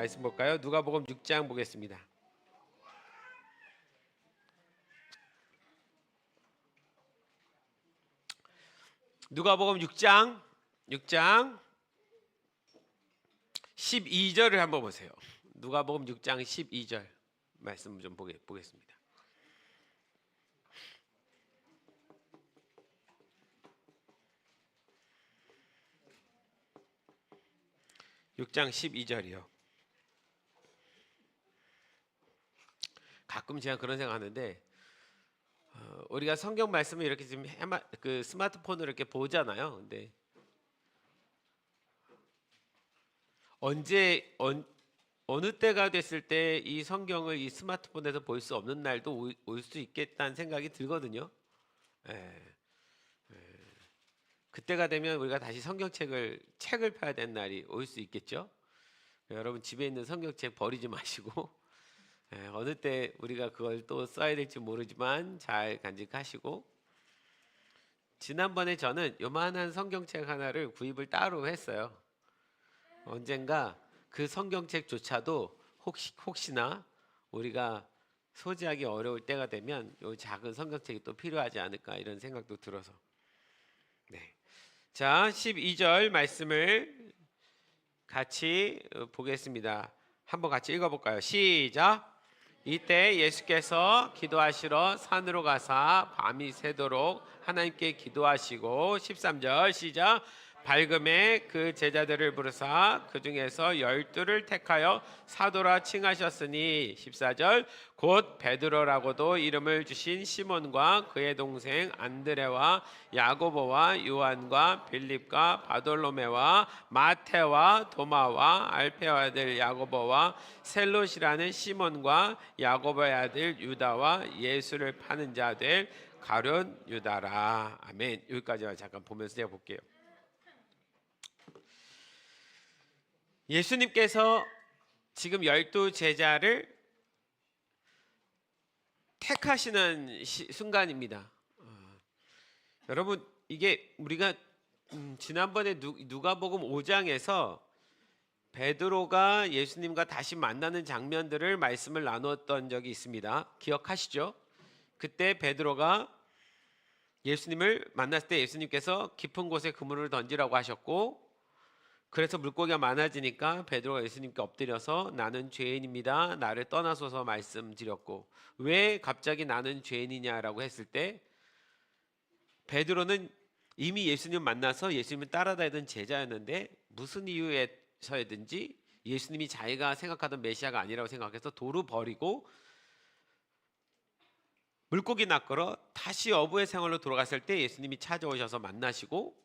말씀 볼까요? 누가복음 6장 보겠습니다. 누가복음 6장 12절을 한번 보세요. 누가복음 6장 12절 말씀 좀 보겠습니다. 6장 12절이요. 가끔 제가 그런 생각하는데 우리가 성경 말씀을 이렇게 지금 스마트폰으로 이렇게 보잖아요. 근데 어느 때가 됐을 때 이 성경을 이 스마트폰에서 볼 수 없는 날도 올 수 있겠다는 생각이 들거든요. 예, 그때가 되면 우리가 다시 성경책을 펴야 되는 날이 올 수 있겠죠. 여러분 집에 있는 성경책 버리지 마시고 어느 때 우리가 그걸 또 써야 될지 모르지만 잘 간직하시고, 지난번에 저는 요만한 성경책 하나를 구입을 따로 했어요. 언젠가 그 성경책조차도 혹시나 우리가 소지하기 어려울 때가 되면 요 작은 성경책이 또 필요하지 않을까 이런 생각도 들어서. 네. 자, 12절 말씀을 같이 보겠습니다. 한번 같이 읽어볼까요? 시작. 이때 예수께서 기도하시러 산으로 가사 밤이 새도록 하나님께 기도하시고, 13절 시작. 밝음에 그 제자들을 부르사 그 중에서 12를 택하여 사도라 칭하셨으니, 14절 곧 베드로라고도 이름을 주신 시몬과 그의 동생 안드레와 야고보와 요한과 빌립과 바돌로메와 마테와 도마와 알페와 아들 야고보와 셀롯이라는 시몬과 야고보의 아들 유다와 예수를 파는 자 될 가룟 유다라. 아멘. 여기까지만 잠깐 보면서 제가 볼게요. 예수님께서 지금 12 제자를 택하시는 순간입니다. 여러분, 이게 우리가 지난번에 누가복음 5장에서 베드로가 예수님과 다시 만나는 장면들을 말씀을 나누었던 적이 있습니다. 기억하시죠? 그때 베드로가 예수님을 만났을 때 예수님께서 깊은 곳에 그물을 던지라고 하셨고, 그래서 물고기가 많아지니까 베드로가 예수님께 엎드려서 나는 죄인입니다, 나를 떠나소서 말씀드렸고, 왜 갑자기 나는 죄인이냐라고 했을 때 베드로는 이미 예수님 만나서 예수님을 따라다니던 제자였는데 무슨 이유에서든지 예수님이 자기가 생각하던 메시아가 아니라고 생각해서 도로 버리고 물고기 낚으러 다시 어부의 생활로 돌아갔을 때 예수님이 찾아오셔서 만나시고,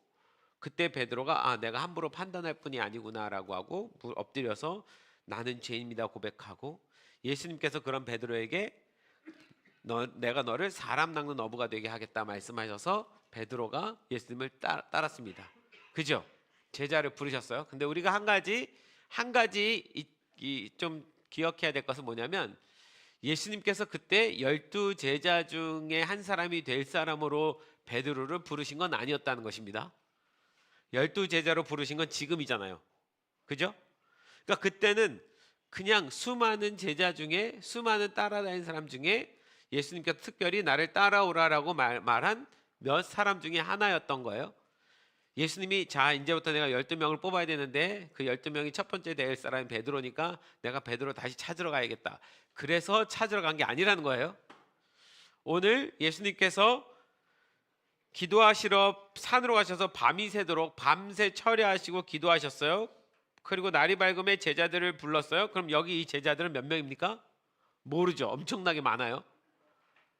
그때 베드로가 내가 함부로 판단할 뿐이 아니구나라고 하고 엎드려서 나는 죄인입니다 고백하고, 예수님께서 그런 베드로에게 내가 너를 사람 낚는 어부가 되게 하겠다 말씀하셔서 베드로가 예수님을 따랐습니다. 그죠? 제자를 부르셨어요. 근데 우리가 한 가지 좀 기억해야 될 것은 뭐냐면, 예수님께서 그때 12 제자 중에 한 사람이 될 사람으로 베드로를 부르신 건 아니었다는 것입니다. 12 제자로 부르신 건 지금이잖아요. 그죠? 그러니까 그때는 그냥 수많은 제자 중에, 수많은 따라다니는 사람 중에 예수님께서 특별히 나를 따라오라라고 말한 몇 사람 중에 하나였던 거예요. 예수님이 자 이제부터 내가 12명을 뽑아야 되는데 그 12명이 첫 번째 될 사람이 베드로니까 내가 베드로 다시 찾으러 가야겠다. 그래서 찾으러 간 게 아니라는 거예요. 오늘 예수님께서 기도하시러 산으로 가셔서 밤이 새도록 밤새 철야하시고 기도하셨어요. 그리고 날이 밝음에 제자들을 불렀어요. 그럼 여기 이 제자들은 몇 명입니까? 모르죠. 엄청나게 많아요.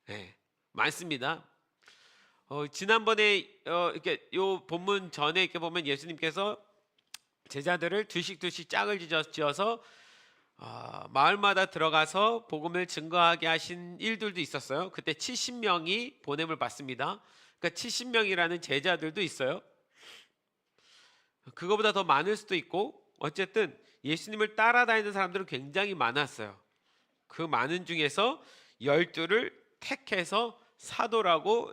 네, 많습니다. 지난번에 이렇게 요 본문 전에 이렇게 보면 예수님께서 제자들을 두씩 짝을 지어서 마을마다 들어가서 복음을 증거하게 하신 일들도 있었어요. 그때 70명이 보냄을 받습니다. 그러니까 70명이라는 제자들도 있어요. 그거보다 더 많을 수도 있고, 어쨌든 예수님을 따라다니는 사람들은 굉장히 많았어요. 그 많은 중에서 12를 택해서 사도라고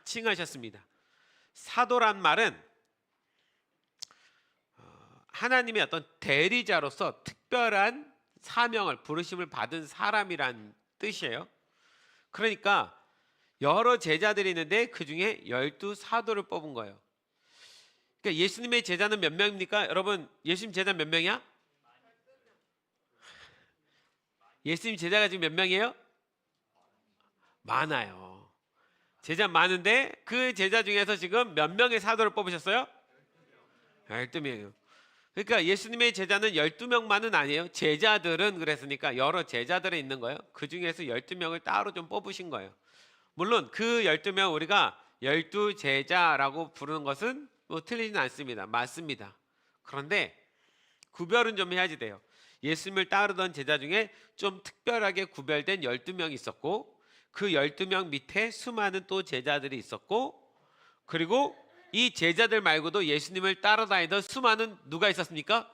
칭하셨습니다. 사도란 말은 하나님의 어떤 대리자로서 특별한 사명을, 부르심을 받은 사람이란 뜻이에요. 그러니까 여러 제자들이 있는데 그 중에 12사도를 뽑은 거예요. 그러니까 예수님의 제자는 몇 명입니까? 여러분, 예수님 제자 몇 명이야? 예수님 제자가 지금 몇 명이에요? 많아요. 제자 많은데 그 제자 중에서 지금 몇 명의 사도를 뽑으셨어요? 12명이요. 그러니까 예수님의 제자는 12명만은 아니에요. 제자들은 그랬으니까 여러 제자들이 있는 거예요. 그 중에서 12명을 따로 좀 뽑으신 거예요. 물론 그 12명 우리가 12제자라고 부르는 것은 뭐 틀리진 않습니다. 맞습니다. 그런데 구별은 좀 해야지 돼요. 예수님을 따르던 제자 중에 좀 특별하게 구별된 12명이 있었고, 그 12명 밑에 수많은 또 제자들이 있었고, 그리고 이 제자들 말고도 예수님을 따라다니던 수많은 누가 있었습니까?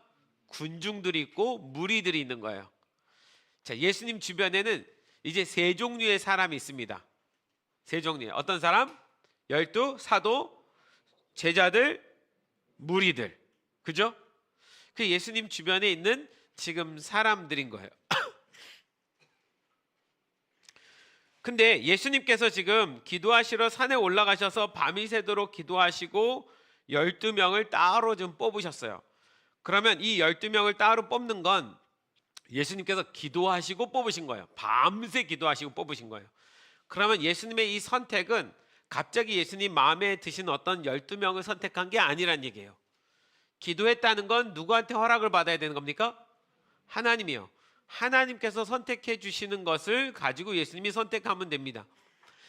군중들이 있고 무리들이 있는 거예요. 자, 예수님 주변에는 이제 세 종류의 사람이 있습니다. 세 종류의 어떤 사람? 12사도, 제자들, 무리들. 그죠? 그 예수님 주변에 있는 지금 사람들인 거예요. 근데 예수님께서 지금 기도하시러 산에 올라가셔서 밤이 새도록 기도하시고 12명을 따로 좀 뽑으셨어요. 그러면 이 12명을 따로 뽑는 건 예수님께서 기도하시고 뽑으신 거예요. 밤새 기도하시고 뽑으신 거예요. 그러면 예수님의 이 선택은 갑자기 예수님 마음에 드신 어떤 12명을 선택한 게 아니란 얘기예요. 기도했다는 건 누구한테 허락을 받아야 되는 겁니까? 하나님이요. 하나님께서 선택해 주시는 것을 가지고 예수님이 선택하면 됩니다.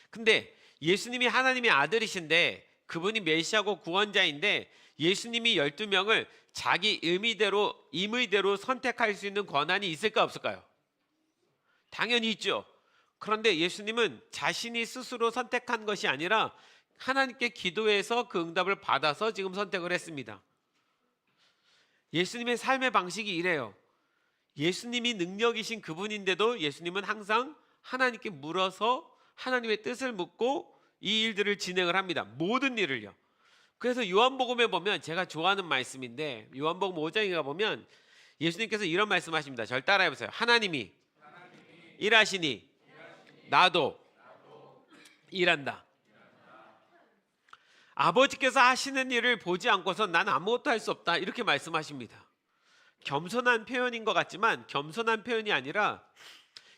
근데 예수님이 하나님의 아들이신데 그분이 메시아고 구원자인데 예수님이 12명을 자기 의미대로 임의대로 선택할 수 있는 권한이 있을까 없을까요? 당연히 있죠. 그런데 예수님은 자신이 스스로 선택한 것이 아니라 하나님께 기도해서 그 응답을 받아서 지금 선택을 했습니다. 예수님의 삶의 방식이 이래요. 예수님이 능력이신 그분인데도 예수님은 항상 하나님께 물어서 하나님의 뜻을 묻고 이 일들을 진행을 합니다. 모든 일을요. 그래서 요한복음에 보면 제가 좋아하는 말씀인데 요한복음 5장에 가보면 예수님께서 이런 말씀하십니다. 절 따라해보세요. 하나님이 일하시니 나도 일한다. 아버지께서 하시는 일을 보지 않고서 난 아무것도 할 수 없다. 이렇게 말씀하십니다. 겸손한 표현인 것 같지만 겸손한 표현이 아니라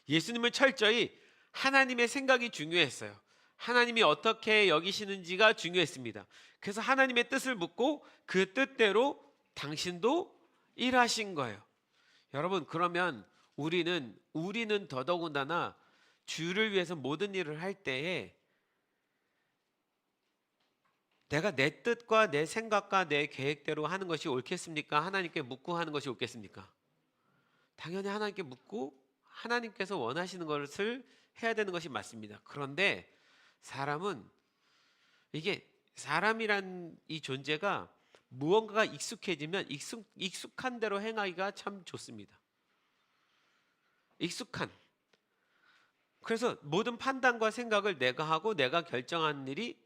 예수님은 철저히 하나님의 생각이 중요했어요. 하나님이 어떻게 여기시는지가 중요했습니다. 그래서 하나님의 뜻을 묻고 그 뜻대로 당신도 일하신 거예요. 여러분, 그러면 우리는 더더군다나 주를 위해서 모든 일을 할 때에 내가 내 뜻과 내 생각과 내 계획대로 하는 것이 옳겠습니까? 하나님께 묻고 하는 것이 옳겠습니까? 당연히 하나님께 묻고 하나님께서 원하시는 것을 해야 되는 것이 맞습니다. 그런데 사람이란 이 존재가 무언가가 익숙해지면 익숙한 대로 행하기가 참 좋습니다. 그래서 모든 판단과 생각을 내가 하고 내가 결정하는 일이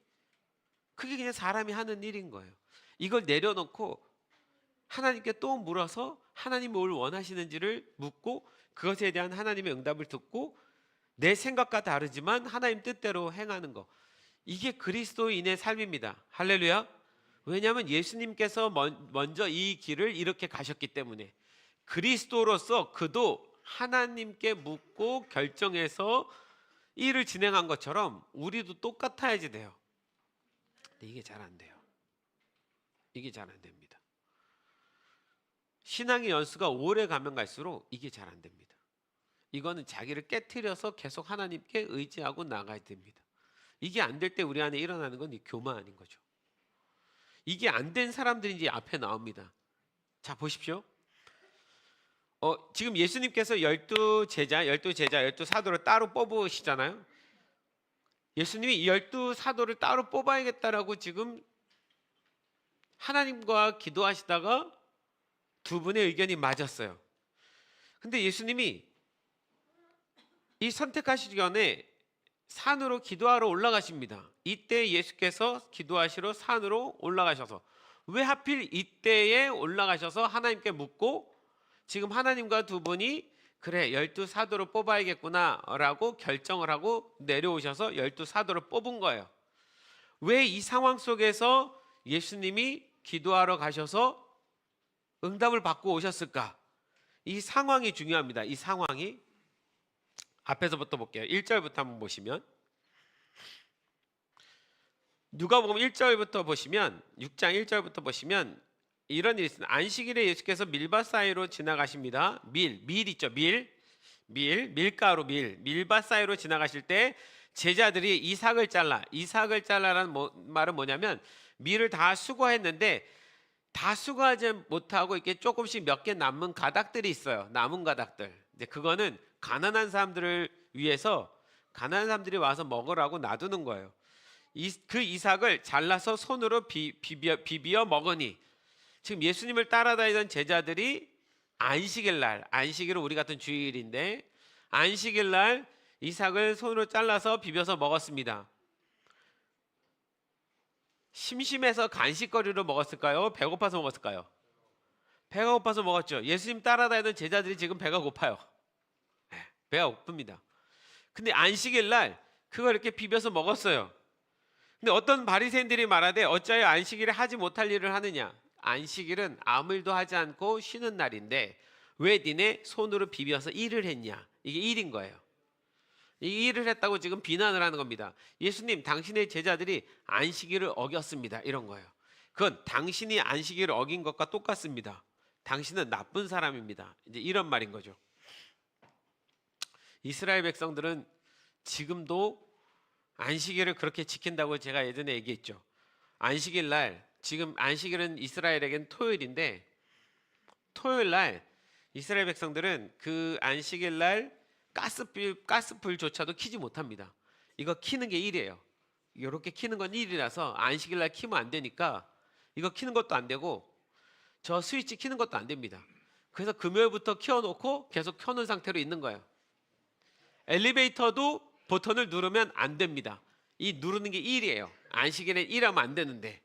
그게 그냥 사람이 하는 일인 거예요. 이걸 내려놓고 하나님께 또 물어서 하나님이 뭘 원하시는지를 묻고 그것에 대한 하나님의 응답을 듣고 내 생각과 다르지만 하나님 뜻대로 행하는 거. 이게 그리스도인의 삶입니다. 할렐루야. 왜냐하면 예수님께서 먼저 이 길을 이렇게 가셨기 때문에 그리스도로서 그도 하나님께 묻고 결정해서 일을 진행한 것처럼 우리도 똑같아야지 돼요. 근데 이게 잘 안 돼요. 이게 잘 안 됩니다. 신앙의 연수가 오래 가면 갈수록 이게 잘 안 됩니다. 이거는 자기를 깨트려서 계속 하나님께 의지하고 나가야 됩니다. 이게 안 될 때 우리 안에 일어나는 건 교만인 거죠. 이게 안 된 사람들이 이제 앞에 나옵니다. 자, 보십시오. 지금 예수님께서 12사도를 따로 뽑으시잖아요. 예수님이 이 12사도를 따로 뽑아야겠다라고 지금 하나님과 기도하시다가 두 분의 의견이 맞았어요. 근데 예수님이 이 선택하시기 전에 산으로 기도하러 올라가십니다. 이때 예수께서 기도하시러 산으로 올라가셔서 왜 하필 이때에 올라가셔서 하나님께 묻고 지금 하나님과 두 분이 그래, 12사도로 뽑아야겠구나라고 결정을 하고 내려오셔서 12사도를 뽑은 거예요. 왜 이 상황 속에서 예수님이 기도하러 가셔서 응답을 받고 오셨을까? 이 상황이 중요합니다. 이 상황이. 앞에서부터 볼게요. 1절부터 한번 보시면, 누가복음 1절부터 보시면, 6장 1절부터 보시면 이런 일이 있습니다. 안식일에 예수께서 밀밭 사이로 지나가십니다. 밀 있죠. 밀가루 밀밭 사이로 지나가실 때 제자들이 이삭을 잘라라는 말은 뭐냐면, 밀을 다 수거했는데 다 수거하지 못하고 이렇게 조금씩 몇 개 남은 가닥들이 있어요. 남은 가닥들. 이제 그거는 가난한 사람들을 위해서, 가난한 사람들이 와서 먹으라고 놔두는 거예요. 그 이삭을 잘라서 손으로 비비어 먹으니, 지금 예수님을 따라다니던 제자들이 안식일 날, 안식일은 우리 같은 주일인데 안식일 날 이삭을 손으로 잘라서 비벼서 먹었습니다. 심심해서 간식거리로 먹었을까요? 배고파서 먹었을까요? 배가 고파서 먹었죠. 예수님 따라다니던 제자들이 지금 배가 고파요. 배가 고픕니다. 근데 안식일 날 그걸 이렇게 비벼서 먹었어요. 근데 어떤 바리새인들이 말하되 어찌하여 안식일에 하지 못할 일을 하느냐? 안식일은 아무 일도 하지 않고 쉬는 날인데 왜 니네 손으로 비벼서 일을 했냐? 이게 일인 거예요. 이 일을 했다고 지금 비난을 하는 겁니다. 예수님, 당신의 제자들이 안식일을 어겼습니다. 이런 거예요. 그건 당신이 안식일을 어긴 것과 똑같습니다. 당신은 나쁜 사람입니다. 이제 이런 말인 거죠. 이스라엘 백성들은 지금도 안식일을 그렇게 지킨다고 제가 예전에 얘기했죠. 안식일 날, 지금 안식일은 이스라엘에겐 토요일인데, 토요일 날 이스라엘 백성들은 그 안식일 날 가스불조차도 켜지 못합니다. 이거 켜는 게 일이에요. 이렇게 켜는 건 일이라서 안식일 날 켜면 안 되니까 이거 켜는 것도 안 되고 저 스위치 켜는 것도 안 됩니다. 그래서 금요일부터 켜놓고 계속 켜놓은 상태로 있는 거예요. 엘리베이터도 버튼을 누르면 안 됩니다. 이 누르는 게 일이에요. 안식일에 일하면 안 되는데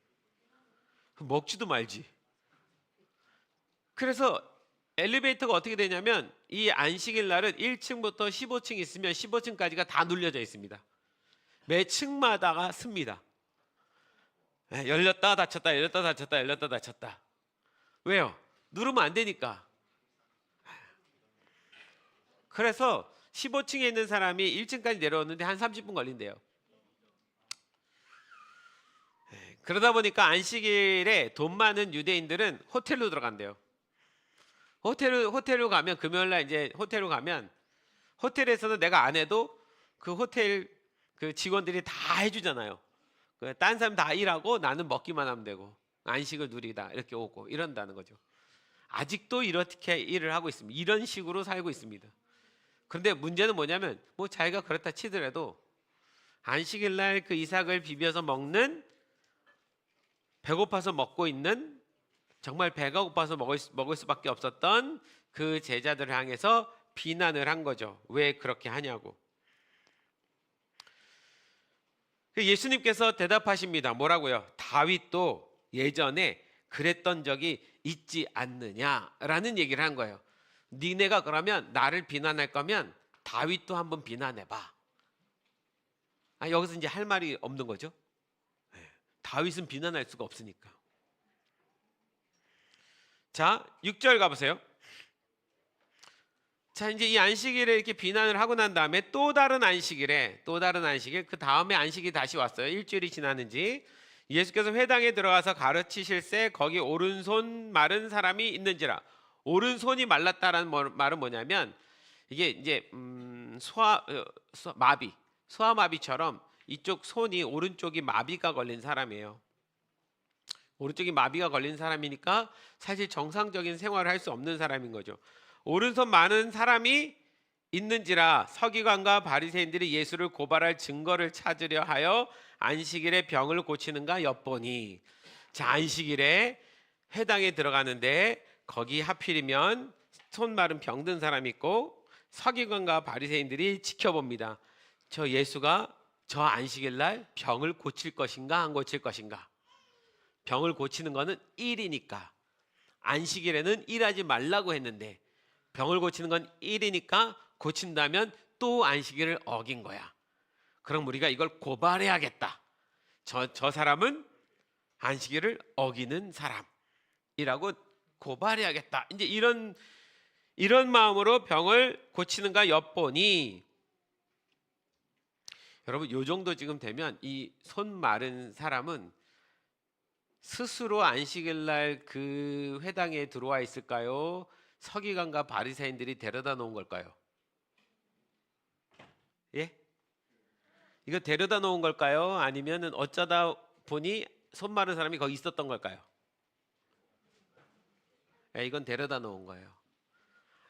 먹지도 말지. 그래서 엘리베이터가 어떻게 되냐면 이 안식일 날은 1층부터 15층 있으면 15층까지가 다 눌려져 있습니다. 매 층마다가 씁니다. 열렸다 닫혔다 열렸다 닫혔다 열렸다 닫혔다. 왜요? 누르면 안 되니까. 그래서 15층에 있는 사람이 1층까지 내려오는데 한 30분 걸린대요. 그러다 보니까 안식일에 돈 많은 유대인들은 호텔로 들어간대요. 호텔로 가면, 금요일날 이제 호텔로 가면, 호텔에서는 내가 안 해도 그 호텔 그 직원들이 다 해주잖아요. 딴 사람 다 일하고 나는 먹기만 하면 되고 안식을 누리다 이렇게 오고 이런다는 거죠. 아직도 이렇게 일을 하고 있습니다. 이런 식으로 살고 있습니다. 그런데 문제는 뭐냐면, 뭐 자기가 그렇다 치더라도 안식일 날 그 이삭을 비벼서 먹는, 배고파서 먹고 있는, 정말 배가 고파서 먹을 수밖에 없었던 그 제자들을 향해서 비난을 한 거죠. 왜 그렇게 하냐고. 예수님께서 대답하십니다. 뭐라고요? 다윗도 예전에 그랬던 적이 있지 않느냐라는 얘기를 한 거예요. 니네가 그러면 나를 비난할 거면 다윗도 한번 비난해봐. 여기서 이제 할 말이 없는 거죠. 다윗은 비난할 수가 없으니까. 자, 6절 가보세요. 자, 이제 이 안식일에 이렇게 비난을 하고 난 다음에 또 다른 안식일, 그 다음에 안식이 다시 왔어요. 일주일이 지났는지. 예수께서 회당에 들어가서 가르치실새 거기 오른손 마른 사람이 있는지라. 오른손이 말랐다라는 말은 뭐냐면, 이게 이제 소아마비처럼 이쪽 손이, 오른쪽이 마비가 걸린 사람이에요. 오른쪽이 마비가 걸린 사람이니까 사실 정상적인 생활을 할 수 없는 사람인 거죠. 오른손 많은 사람이 있는지라 서기관과 바리새인들이 예수를 고발할 증거를 찾으려 하여 안식일에 병을 고치는가 엿보니. 자, 안식일에 회당에 들어가는데 거기 하필이면 손 마른 병든 사람이 있고 서기관과 바리새인들이 지켜봅니다. 저 예수가 저 안식일 날 병을 고칠 것인가 안 고칠 것인가. 병을 고치는 거는 일이니까, 안식일에는 일하지 말라고 했는데 병을 고치는 건 일이니까 고친다면 또 안식일을 어긴 거야. 그럼 우리가 이걸 고발해야겠다. 저 사람은 안식일을 어기는 사람이라고 고발해야겠다. 이제 이런 마음으로 병을 고치는가 엿보니, 여러분 요 정도 지금 되면 이 손 마른 사람은 스스로 안식일 날 그 회당에 들어와 있을까요? 서기관과 바리새인들이 데려다 놓은 걸까요? 예? 이거 데려다 놓은 걸까요? 아니면은 어쩌다 보니 손 마른 사람이 거기 있었던 걸까요? 예, 이건 데려다 놓은 거예요.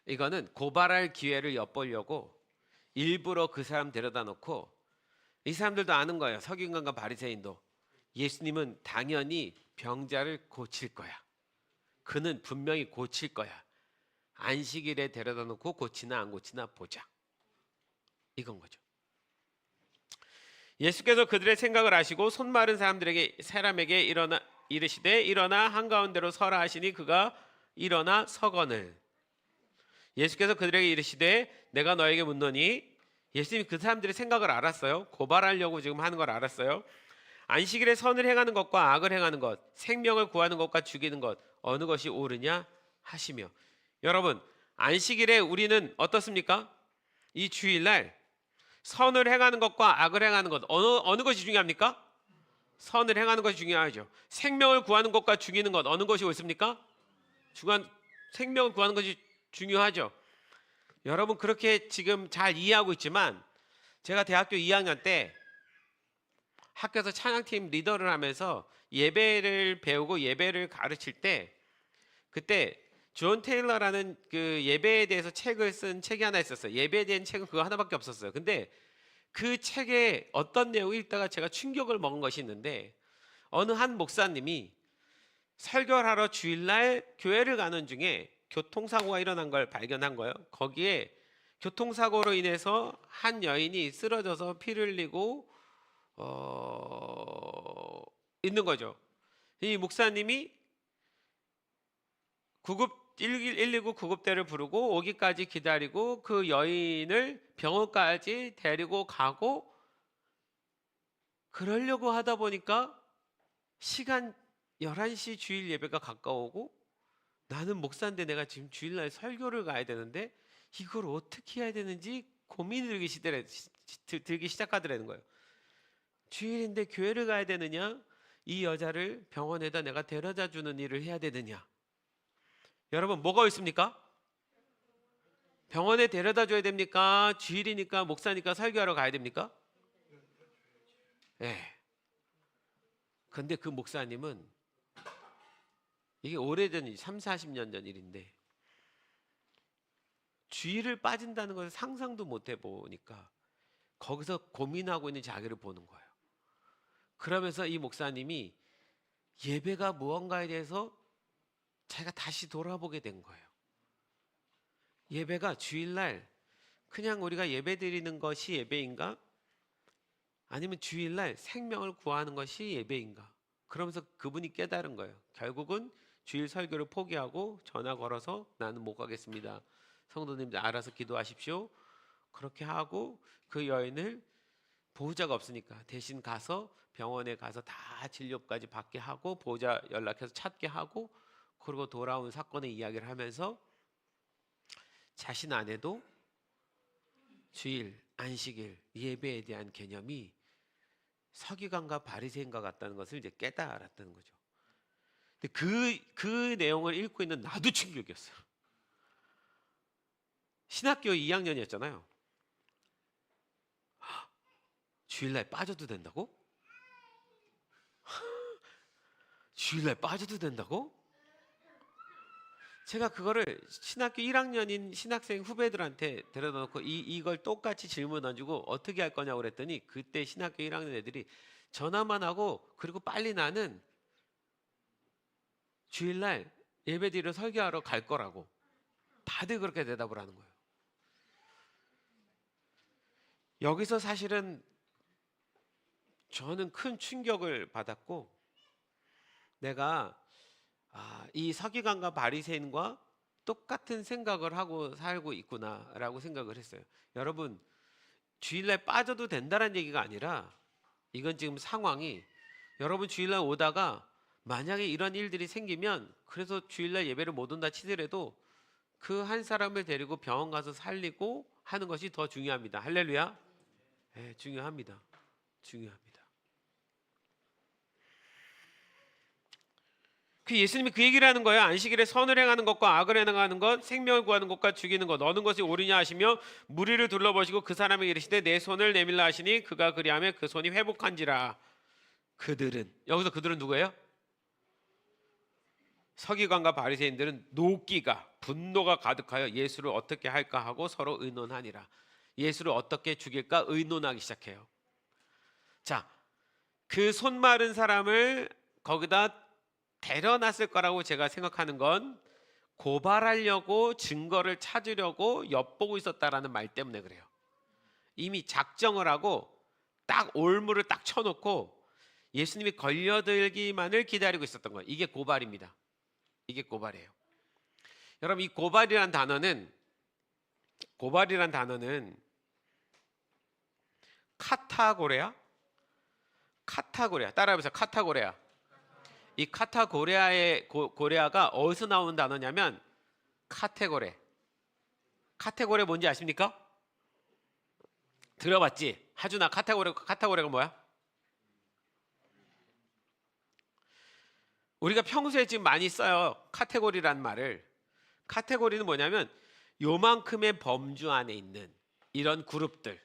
이거는 고발할 기회를 엿보려고 일부러 그 사람 데려다 놓고, 이 사람들도 아는 거예요. 서기관과 바리새인도 예수님은 당연히 병자를 고칠 거야. 그는 분명히 고칠 거야. 안식일에 데려다 놓고 고치나 안 고치나 보자. 이건 거죠. 예수께서 그들의 생각을 아시고 손 마른 사람에게 이르시되 일어나 한가운데로 서라 하시니 그가 일어나 서거늘. 예수께서 그들에게 이르시되 내가 너에게 묻노니, 예수님이 그 사람들의 생각을 알았어요. 고발하려고 지금 하는 걸 알았어요. 안식일에 선을 행하는 것과 악을 행하는 것, 생명을 구하는 것과 죽이는 것, 어느 것이 옳으냐 하시며. 여러분, 안식일에 우리는 어떻습니까? 이 주일날 선을 행하는 것과 악을 행하는 것, 어느 것이 중요합니까? 선을 행하는 것이 중요하죠. 생명을 구하는 것과 죽이는 것, 어느 것이 옳습니까? 생명을 구하는 것이 중요하죠. 여러분 그렇게 지금 잘 이해하고 있지만, 제가 대학교 2학년 때 학교에서 찬양팀 리더를 하면서 예배를 배우고 예배를 가르칠 때, 그때 존 테일러라는 그 예배에 대해서 책을 쓴 책이 하나 있었어요. 예배에 대한 책은 그거 하나밖에 없었어요. 근데 그 책에 어떤 내용을 읽다가 제가 충격을 먹은 것이 있는데, 어느 한 목사님이 설교를 하러 주일날 교회를 가는 중에 교통사고가 일어난 걸 발견한 거예요. 거기에 교통사고로 인해서 한 여인이 쓰러져서 피를 흘리고 있는 거죠. 이 목사님이 119 구급대를 부르고 오기까지 기다리고 그 여인을 병원까지 데리고 가고, 그러려고 하다 보니까 시간 11시 주일 예배가 가까우고, 나는 목사인데 내가 지금 주일날 설교를 가야 되는데 이걸 어떻게 해야 되는지 고민이 들기 시작하더라는 거예요. 주일인데 교회를 가야 되느냐, 이 여자를 병원에다 내가 데려다 주는 일을 해야 되느냐. 여러분 뭐가 있습니까? 병원에 데려다 줘야 됩니까? 주일이니까 목사니까 설교하러 가야 됩니까? 예. 근데 그 목사님은, 이게 오래전 3, 40년 전 일인데, 주일을 빠진다는 것을 상상도 못 해보니까 거기서 고민하고 있는 자기를 보는 거예요. 그러면서 이 목사님이 예배가 무언가에 대해서 자기가 다시 돌아보게 된 거예요. 예배가 주일날 그냥 우리가 예배 드리는 것이 예배인가? 아니면 주일날 생명을 구하는 것이 예배인가? 그러면서 그분이 깨달은 거예요. 결국은 주일 설교를 포기하고 전화 걸어서 나는 못 가겠습니다. 성도님들 알아서 기도하십시오. 그렇게 하고 그 여인을, 보호자가 없으니까 대신 가서 병원에 가서 다 진료까지 받게 하고 보호자 연락해서 찾게 하고, 그리고 돌아온 사건의 이야기를 하면서 자신 안에도 주일, 안식일, 예배에 대한 개념이 서기관과 바리새인과 같다는 것을 이제 깨달았다는 거죠. 근데 그 내용을 읽고 있는 나도 충격이었어요. 신학교 2학년이었잖아요. 주일날 빠져도 된다고? 주일날 빠져도 된다고? 제가 그거를 신학교 1학년인 신학생 후배들한테 데려다 놓고 이걸 똑같이 질문 던지고 어떻게 할 거냐고 그랬더니, 그때 신학교 1학년 애들이 전화만 하고 그리고 빨리 나는 주일날 예배드리러 설교하러 갈 거라고 다들 그렇게 대답을 하는 거예요. 여기서 사실은 저는 큰 충격을 받았고, 내가 이 서기관과 바리새인과 똑같은 생각을 하고 살고 있구나라고 생각을 했어요. 여러분, 주일날 빠져도 된다는 얘기가 아니라 이건 지금 상황이, 여러분 주일날 오다가 만약에 이런 일들이 생기면, 그래서 주일날 예배를 못 온다 치더라도 그 한 사람을 데리고 병원 가서 살리고 하는 것이 더 중요합니다. 할렐루야. 네, 중요합니다. 중요합니다. 그 예수님이 그 얘기를 하는 거예요. 안식일에 선을 행하는 것과 악을 행하는 것, 생명을 구하는 것과 죽이는 것, 어느 것이 옳으냐 하시며 무리를 둘러보시고 그 사람에게 이르시되 내 손을 내밀라 하시니 그가 그리하며 그 손이 회복한지라. 그들은, 여기서 그들은 누구예요? 서기관과 바리새인들은 노기가, 분노가 가득하여 예수를 어떻게 할까 하고 서로 의논하니라. 예수를 어떻게 죽일까 의논하기 시작해요. 자, 그 손 마른 사람을 거기다 데려놨을 거라고 제가 생각하는 건 고발하려고, 증거를 찾으려고 엿보고 있었다라는 말 때문에 그래요. 이미 작정을 하고 딱 올무를 딱 쳐놓고 예수님이 걸려들기만을 기다리고 있었던 거예요. 이게 고발입니다. 이게 고발이에요. 여러분, 이 고발이란 단어는 카타고레아, 따라해보세요. 카타고레아. 이 카타고레아의 고레아가 어디서 나온 단어냐면 카테고레. 카테고레 뭔지 아십니까? 들어봤지? 하준아, 카테고레가 뭐야? 우리가 평소에 지금 많이 써요. 카테고리란 말을. 카테고리는 뭐냐면 요만큼의 범주 안에 있는 이런 그룹들,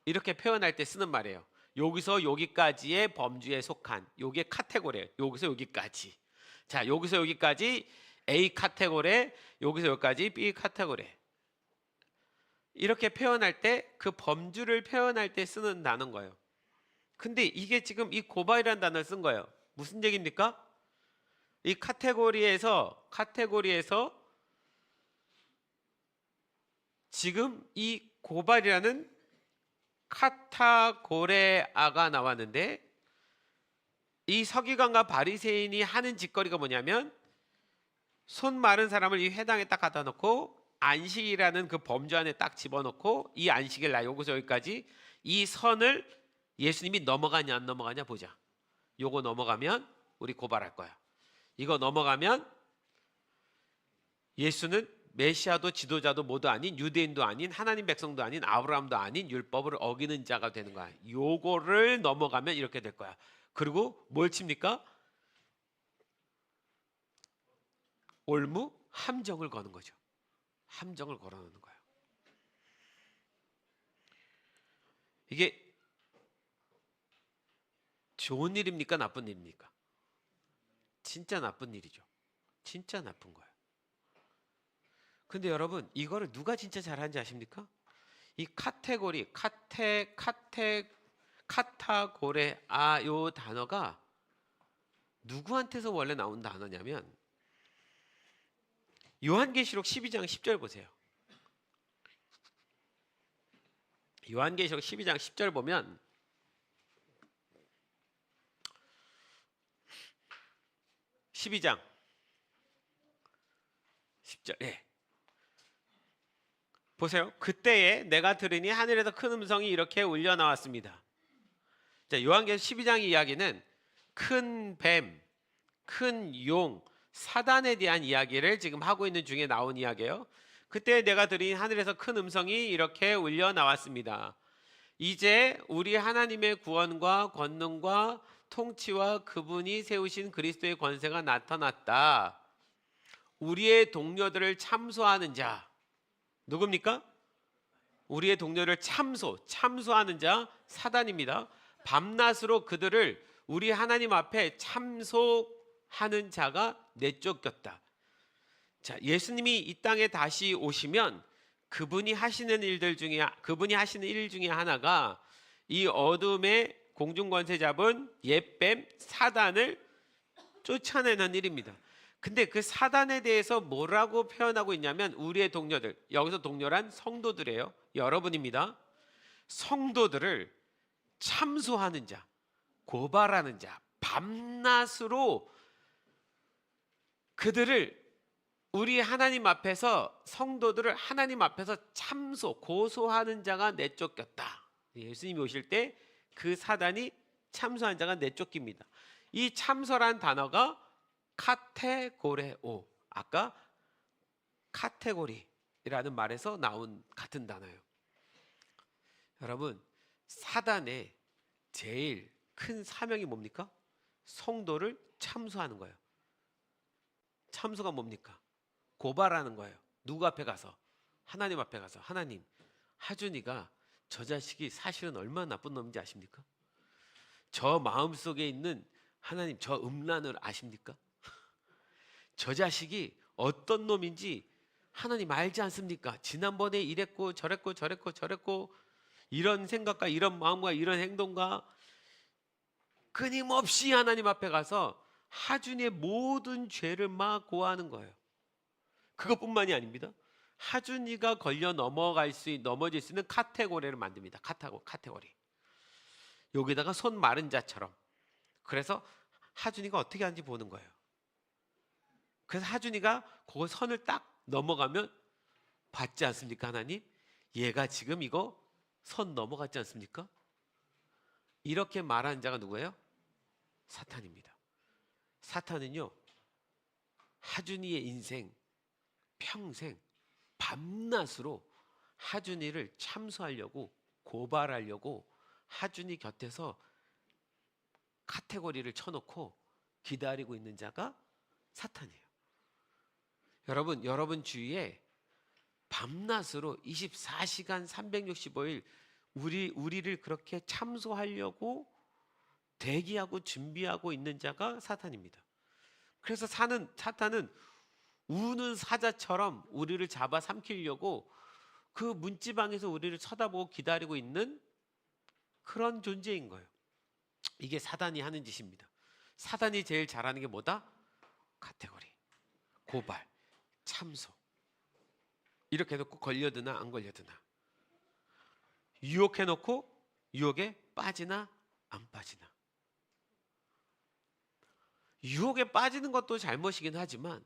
이렇게 표현할 때 쓰는 말이에요. 여기서 여기까지의 범주에 속한 요게 카테고리예요. 여기서 여기까지. 자, 여기서 여기까지 A 카테고리, 여기서 여기까지 B 카테고리. 이렇게 표현할 때 그 범주를 표현할 때 쓰는 단어인 거예요. 근데 이게 지금 이 고발이라는 단어를 쓴 거예요. 무슨 얘기입니까? 이 카테고리에서 지금 이 고발이라는 카타고레아가 나왔는데, 이 서기관과 바리새인이 하는 짓거리가 뭐냐면 손 마른 사람을 이 회당에 딱 갖다 놓고 안식이라는 그 범주 안에 딱 집어넣고, 이 안식일 나 여기서 여기까지 이 선을 예수님이 넘어가냐 안 넘어가냐 보자. 요거 넘어가면 우리 고발할 거야. 이거 넘어가면 예수는 메시아도 지도자도 모두 아닌, 유대인도 아닌, 하나님 백성도 아닌, 아브라함도 아닌 율법을 어기는 자가 되는 거야. 요거를 넘어가면 이렇게 될 거야. 그리고 뭘 칩니까? 올무 함정을 거는 거죠. 함정을 걸어놓는 거예요. 이게 좋은 일입니까? 나쁜 일입니까? 진짜 나쁜 일이죠. 진짜 나쁜 거예요. 근데 여러분, 이거를 누가 진짜 잘하는지 아십니까? 이 카테고리, 카타고레아 요 단어가 누구한테서 원래 나온 단어냐면 요한계시록 12장 10절 보세요. 요한계시록 12장 10절 보면 (12장 10절) 예. 보세요. 그때에 내가 들으니 하늘에서 큰 음성이 이렇게 울려 나왔습니다. 자, 요한계시록 12장 이야기는 큰 뱀, 큰 용, 사단에 대한 이야기를 지금 하고 있는 중에 나온 이야기예요. 그때 내가 들으니 하늘에서 큰 음성이 이렇게 울려 나왔습니다. 이제 우리 하나님의 구원과 권능과 통치와 그분이 세우신 그리스도의 권세가 나타났다. 우리의 동료들을 참소하는 자, 누굽니까? 우리의 동료를 참소하는 자 사단입니다. 밤낮으로 그들을 우리 하나님 앞에 참소하는 자가 내쫓겼다. 자, 예수님이 이 땅에 다시 오시면 그분이 하시는 일 중에 하나가 이 어둠의 공중권세 잡은 옛뱀 사단을 쫓아내는 일입니다. 근데 그 사단에 대해서 뭐라고 표현하고 있냐면 우리의 동료들, 여기서 동료란 성도들이에요. 여러분입니다. 성도들을 참소하는 자, 고발하는 자, 밤낮으로 그들을 우리 하나님 앞에서 성도들을 하나님 앞에서 고소하는 자가 내쫓겼다. 예수님이 오실 때 그 사단이 참소한 자가 내쫓깁니다. 이 참소란 단어가 카테고레오, 아까 카테고리라는 말에서 나온 같은 단어예요. 여러분, 사단의 제일 큰 사명이 뭡니까? 성도를 참소하는 거예요. 참소가 뭡니까? 고발하는 거예요. 누구 앞에 가서? 하나님 앞에 가서, 하나님, 하준이가 저 자식이 사실은 얼마나 나쁜 놈인지 아십니까? 저 마음속에 있는 하나님, 저 음란을 아십니까? 저 자식이 어떤 놈인지 하나님 알지 않습니까? 지난번에 이랬고 저랬고 이런 생각과 이런 마음과 이런 행동과 끊임없이 하나님 앞에 가서 하준이의 모든 죄를 막 고하는 거예요. 그것뿐만이 아닙니다. 하준이가 걸려 넘어질 수 있는 카테고리를 만듭니다. 카테고리. 여기다가 손 마른 자처럼. 그래서 하준이가 어떻게 하는지 보는 거예요. 그래서 하준이가 그 선을 딱 넘어가면 봤지 않습니까, 하나님? 얘가 지금 이거 선 넘어갔지 않습니까? 이렇게 말하는 자가 누구예요? 사탄입니다. 사탄은요, 하준이의 인생 평생 밤낮으로 하준이를 참소하려고, 고발하려고 하준이 곁에서 카테고리를 쳐놓고 기다리고 있는 자가 사탄이에요. 여러분 주위에 밤낮으로 24시간 365일 우리를 그렇게 참소하려고 대기하고 준비하고 있는 자가 사탄입니다. 그래서 사탄은 우는 사자처럼 우리를 잡아 삼키려고 그 문지방에서 우리를 쳐다보고 기다리고 있는 그런 존재인 거예요. 이게 사단이 하는 짓입니다. 사단이 제일 잘하는 게 뭐다? 카테고리, 고발, 참소. 이렇게 해놓고 걸려드나 안 걸려드나, 유혹해놓고 유혹에 빠지나 안 빠지나. 유혹에 빠지는 것도 잘못이긴 하지만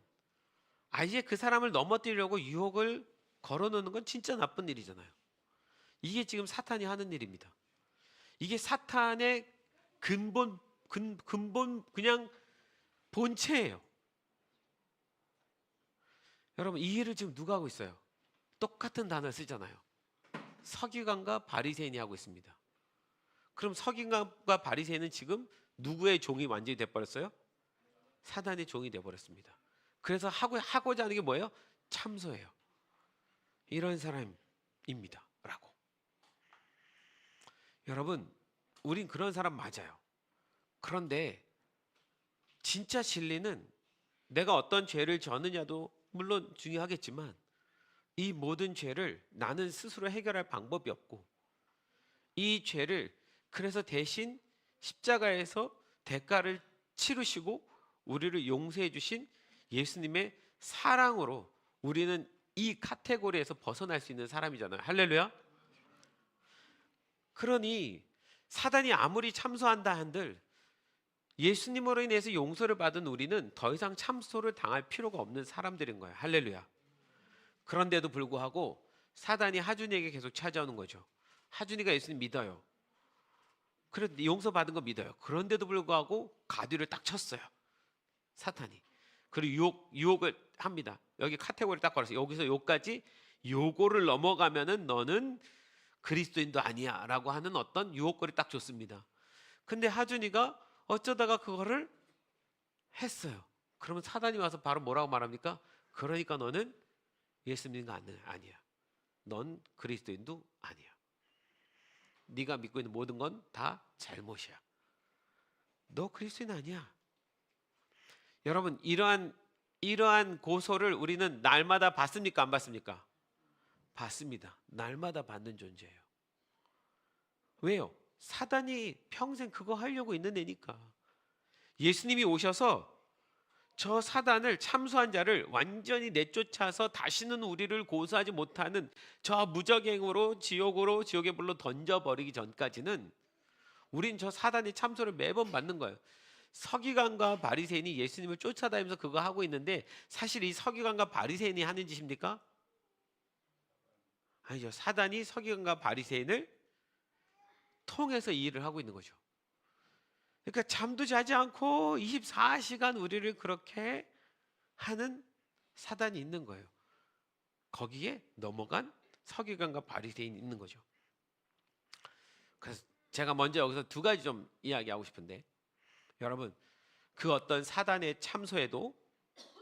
아예 그 사람을 넘어뜨리려고 유혹을 걸어놓는 건 진짜 나쁜 일이잖아요. 이게 지금 사탄이 하는 일입니다. 이게 사탄의 근본 그냥 본체예요. 여러분, 이 일을 지금 누가 하고 있어요? 똑같은 단어를 쓰잖아요. 서기관과 바리새인이 하고 있습니다. 그럼 서기관과 바리새인은 지금 누구의 종이 완전히 돼버렸어요? 사단의 종이 돼버렸습니다. 그래서 하고자 하는 게 뭐예요? 참소예요. 이런 사람입니다 라고. 여러분, 우린 그런 사람 맞아요. 그런데 진짜 진리는 내가 어떤 죄를 졌느냐도 물론 중요하겠지만 이 모든 죄를 나는 스스로 해결할 방법이 없고, 이 죄를 그래서 대신 십자가에서 대가를 치르시고 우리를 용서해 주신 예수님의 사랑으로 우리는 이 카테고리에서 벗어날 수 있는 사람이잖아요. 할렐루야. 그러니 사단이 아무리 참소한다 한들 예수님으로 인해서 용서를 받은 우리는 더 이상 참소를 당할 필요가 없는 사람들인 거예요. 할렐루야. 그런데도 불구하고 사단이 하준이에게 계속 찾아오는 거죠. 하준이가 예수님 믿어요. 그래도 용서받은 거 믿어요. 그런데도 불구하고 가뒤를 딱 쳤어요, 사탄이. 그리고 유혹을 합니다. 여기 카테고리 딱 걸었어요. 여기서 여기까지 요거를 넘어가면은 너는 그리스도인도 아니야 라고 하는 어떤 유혹거리 딱 줬습니다. 근데 하준이가 어쩌다가 그거를 했어요. 그러면 사단이 와서 바로 뭐라고 말합니까? 그러니까 너는 예수 믿는 거 아니야. 넌 그리스도인도 아니야. 네가 믿고 있는 모든 건 다 잘못이야. 너 그리스도인 아니야. 여러분, 이러한 고소를 우리는 날마다 받습니까? 안 받습니까? 받습니다. 날마다 받는 존재예요. 왜요? 사단이 평생 그거 하려고 있는 애니까. 예수님이 오셔서 저 사단을, 참소한 자를 완전히 내쫓아서 다시는 우리를 고소하지 못하는 저 무적행으로 지옥의 불로 던져버리기 전까지는 우린 저 사단의 참소를 매번 받는 거예요. 서기관과 바리새인이 예수님을 쫓아다니면서 그거 하고 있는데 사실 이 서기관과 바리새인이 하는 짓입니까? 아니죠. 사단이 서기관과 바리새인을 통해서 이 일을 하고 있는 거죠. 그러니까 잠도 자지 않고 24시간 우리를 그렇게 하는 사단이 있는 거예요. 거기에 넘어간 서기관과 바리새인이 있는 거죠. 그래서 제가 먼저 여기서 두 가지 좀 이야기하고 싶은데, 여러분, 그 어떤 사단의 참소에도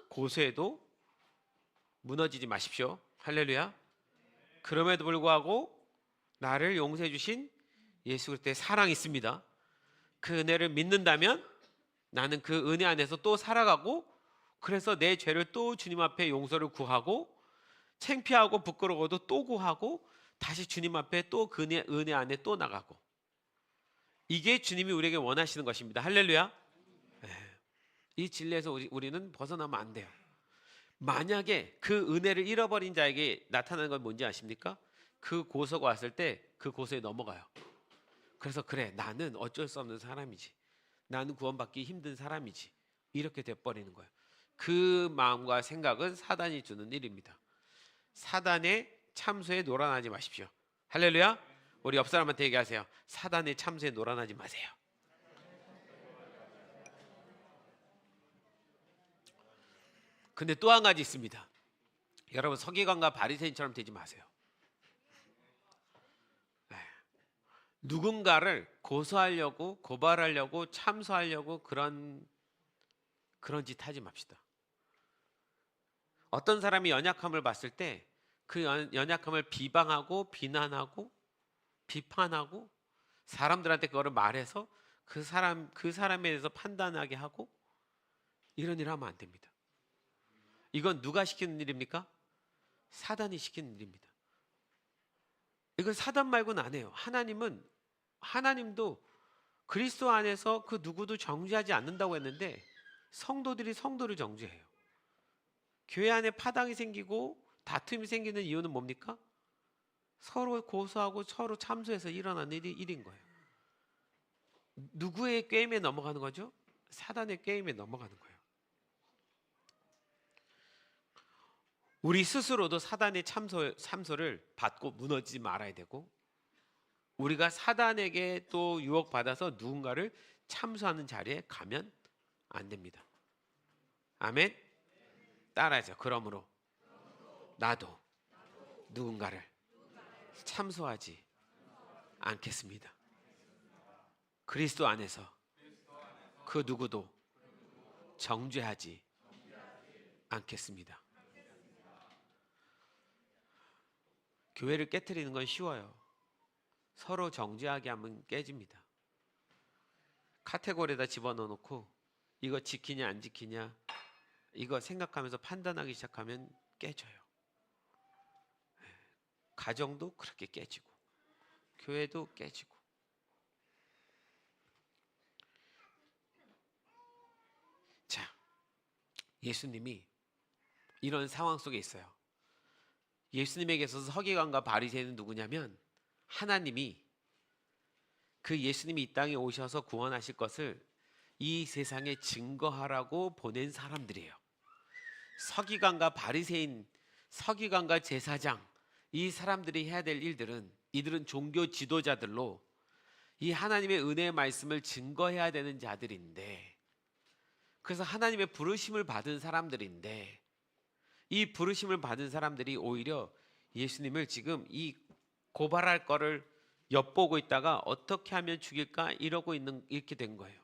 고소에도 무너지지 마십시오. 할렐루야. 그럼에도 불구하고 나를 용서해 주신 예수 그리스도의 사랑이 있습니다. 그 은혜를 믿는다면 나는 그 은혜 안에서 또 살아가고, 그래서 내 죄를 또 주님 앞에 용서를 구하고, 창피하고 부끄러워도 또 구하고, 다시 주님 앞에 또 그 은혜 안에 또 나가고, 이게 주님이 우리에게 원하시는 것입니다. 할렐루야. 이 진리에서 우리는 벗어나면 안 돼요. 만약에 그 은혜를 잃어버린 자에게 나타나는 건 뭔지 아십니까? 그 고소가 왔을 때 그 고소에 넘어가요. 그래서 그래, 나는 어쩔 수 없는 사람이지, 나는 구원받기 힘든 사람이지, 이렇게 돼버리는 거예요. 그 마음과 생각은 사단이 주는 일입니다. 사단의 참소에 놀아나지 마십시오. 할렐루야. 우리 옆 사람한테 얘기하세요. 사단의 참소에 놀아나지 마세요. 근데 또 한 가지 있습니다. 여러분, 서기관과 바리새인처럼 되지 마세요. 누군가를 고소하려고, 고발하려고, 참소하려고 그런 짓 하지 맙시다. 어떤 사람이 연약함을 봤을 때 그 연약함을 비방하고 비난하고 비판하고 사람들한테 그거를 말해서 그 사람에 대해서 판단하게 하고, 이런 일을 하면 안 됩니다. 이건 누가 시키는 일입니까? 사단이 시키는 일입니다. 이건 사단 말고는 안 해요. 하나님도 그리스도 안에서 그 누구도 정죄하지 않는다고 했는데 성도들이 성도를 정죄해요. 교회 안에 파당이 생기고 다툼이 생기는 이유는 뭡니까? 서로 고소하고 서로 참소해서 일어나는 일인 거예요. 누구의 게임에 넘어가는 거죠? 사단의 게임에 넘어가는 거예요. 우리 스스로도 사단의 참소를 받고 무너지지 말아야 되고, 우리가 사단에게 또 유혹받아서 누군가를 참소하는 자리에 가면 안 됩니다. 아멘. 따라하세요. 그러므로 나도 누군가를 참소하지 않겠습니다. 그리스도 안에서 그 누구도 정죄하지 않겠습니다. 교회를 깨트리는 건 쉬워요. 서로 정죄하게 하면 깨집니다. 카테고리에다 집어넣어 놓고 이거 지키냐 안 지키냐 이거 생각하면서 판단하기 시작하면 깨져요. 가정도 그렇게 깨지고 교회도 깨지고. 자, 예수님이 이런 상황 속에 있어요. 예수님에게 있어서 서기관과 바리새인은 누구냐면, 하나님이 그 예수님이 이 땅에 오셔서 구원하실 것을 이 세상에 증거하라고 보낸 사람들이에요. 서기관과 바리새인, 서기관과 제사장, 이 사람들이 해야 될 일들은, 이들은 종교 지도자들로 이 하나님의 은혜의 말씀을 증거해야 되는 자들인데, 그래서 하나님의 부르심을 받은 사람들인데, 이 부르심을 받은 사람들이 오히려 예수님을 지금 이 고발할 거를 엿보고 있다가 어떻게 하면 죽일까 이렇게 된 거예요.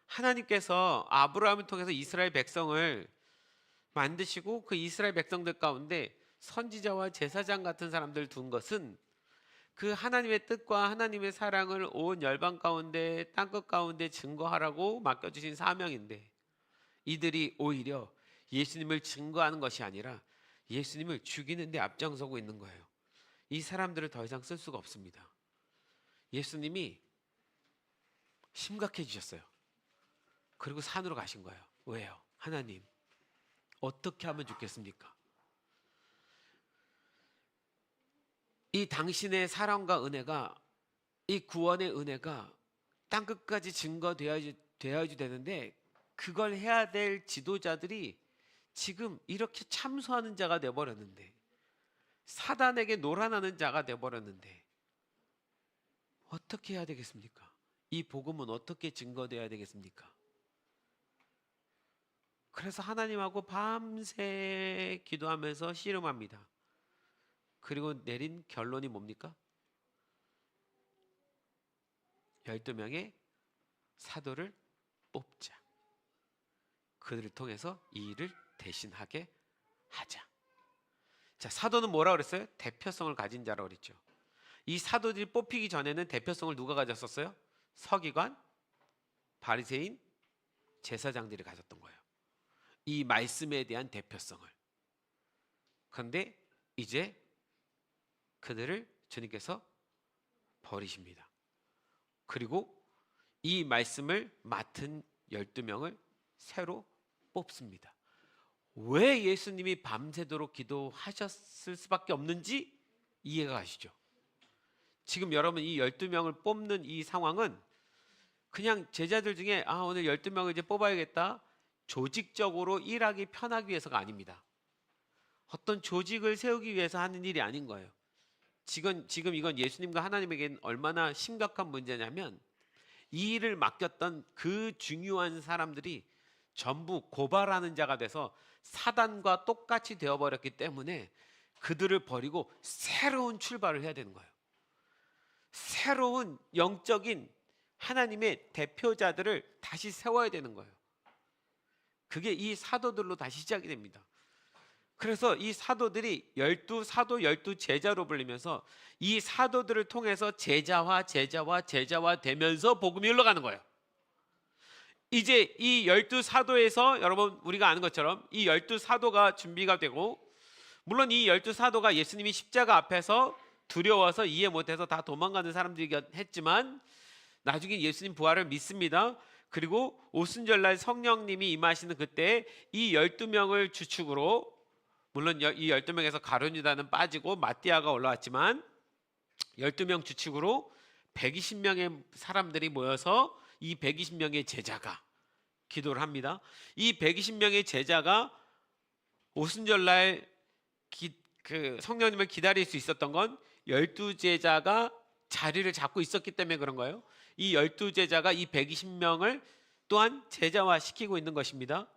하나님께서 아브라함을 통해서 이스라엘 백성을 만드시고 그 이스라엘 백성들 가운데 선지자와 제사장 같은 사람들을 둔 것은 그 하나님의 뜻과 하나님의 사랑을 온 열방 가운데, 땅끝 가운데 증거하라고 맡겨주신 사명인데, 이들이 오히려 예수님을 증거하는 것이 아니라 예수님을 죽이는 데 앞장서고 있는 거예요. 이 사람들을 더 이상 쓸 수가 없습니다. 예수님이 심각해지셨어요. 그리고 산으로 가신 거예요. 왜요? 하나님, 어떻게 하면 좋겠습니까? 이 당신의 사랑과 은혜가, 이 구원의 은혜가 땅끝까지 증거되어야지 되는데 그걸 해야 될 지도자들이 지금 이렇게 참소하는 자가 되어버렸는데, 사단에게 노란하는 자가 되어버렸는데 어떻게 해야 되겠습니까? 이 복음은 어떻게 증거되어야 되겠습니까? 그래서 하나님하고 밤새 기도하면서 씨름합니다. 그리고 내린 결론이 뭡니까? 12명의 사도를 뽑자. 그들을 통해서 이 일을 대신하게 하자. 자, 사도는 뭐라 그랬어요? 대표성을 가진 자라고 그랬죠. 이 사도들이 뽑히기 전에는 대표성을 누가 가졌었어요? 서기관, 바리새인, 제사장들이 가졌던 거예요. 이 말씀에 대한 대표성을. 그런데 이제 그들을 주님께서 버리십니다. 그리고 이 말씀을 맡은 12명을 새로 뽑습니다. 왜 예수님이 밤새도록 기도하셨을 수밖에 없는지 이해가 가시죠? 지금 여러분 이 12명을 뽑는 이 상황은 그냥 제자들 중에 오늘 12명을 이제 뽑아야겠다, 조직적으로 일하기 편하기 위해서가 아닙니다. 어떤 조직을 세우기 위해서 하는 일이 아닌 거예요. 지금 이건 예수님과 하나님에게는 얼마나 심각한 문제냐면, 이 일을 맡겼던 그 중요한 사람들이 전부 고발하는 자가 돼서 사단과 똑같이 되어버렸기 때문에 그들을 버리고 새로운 출발을 해야 되는 거예요. 새로운 영적인 하나님의 대표자들을 다시 세워야 되는 거예요. 그게 이 사도들로 다시 시작이 됩니다. 그래서 이 사도들이 12사도 12제자로 불리면서 이 사도들을 통해서 제자화 되면서 복음이 흘러가는 거예요. 이제 이 12사도에서 여러분 우리가 아는 것처럼 이 12사도가 준비가 되고, 물론 이 12사도가 예수님이 십자가 앞에서 두려워서 이해 못해서 다 도망가는 사람들이긴 했지만 나중에 예수님 부활을 믿습니다. 그리고 오순절날 성령님이 임하시는 그때 이 12명을 주축으로, 물론 이 12명에서 가룟 유다는 빠지고 마띠아가 올라왔지만 12명 주축으로 120명의 사람들이 모여서 이 120명의 제자가 기도를 합니다. 이 120명의 제자가 오순절날 성령님을 기다릴 수 있었던 건 12제자가 자리를 잡고 있었기 때문에 그런 거예요. 이 12제자가 이 120명을 또한 제자화시키고 있는 것입니다.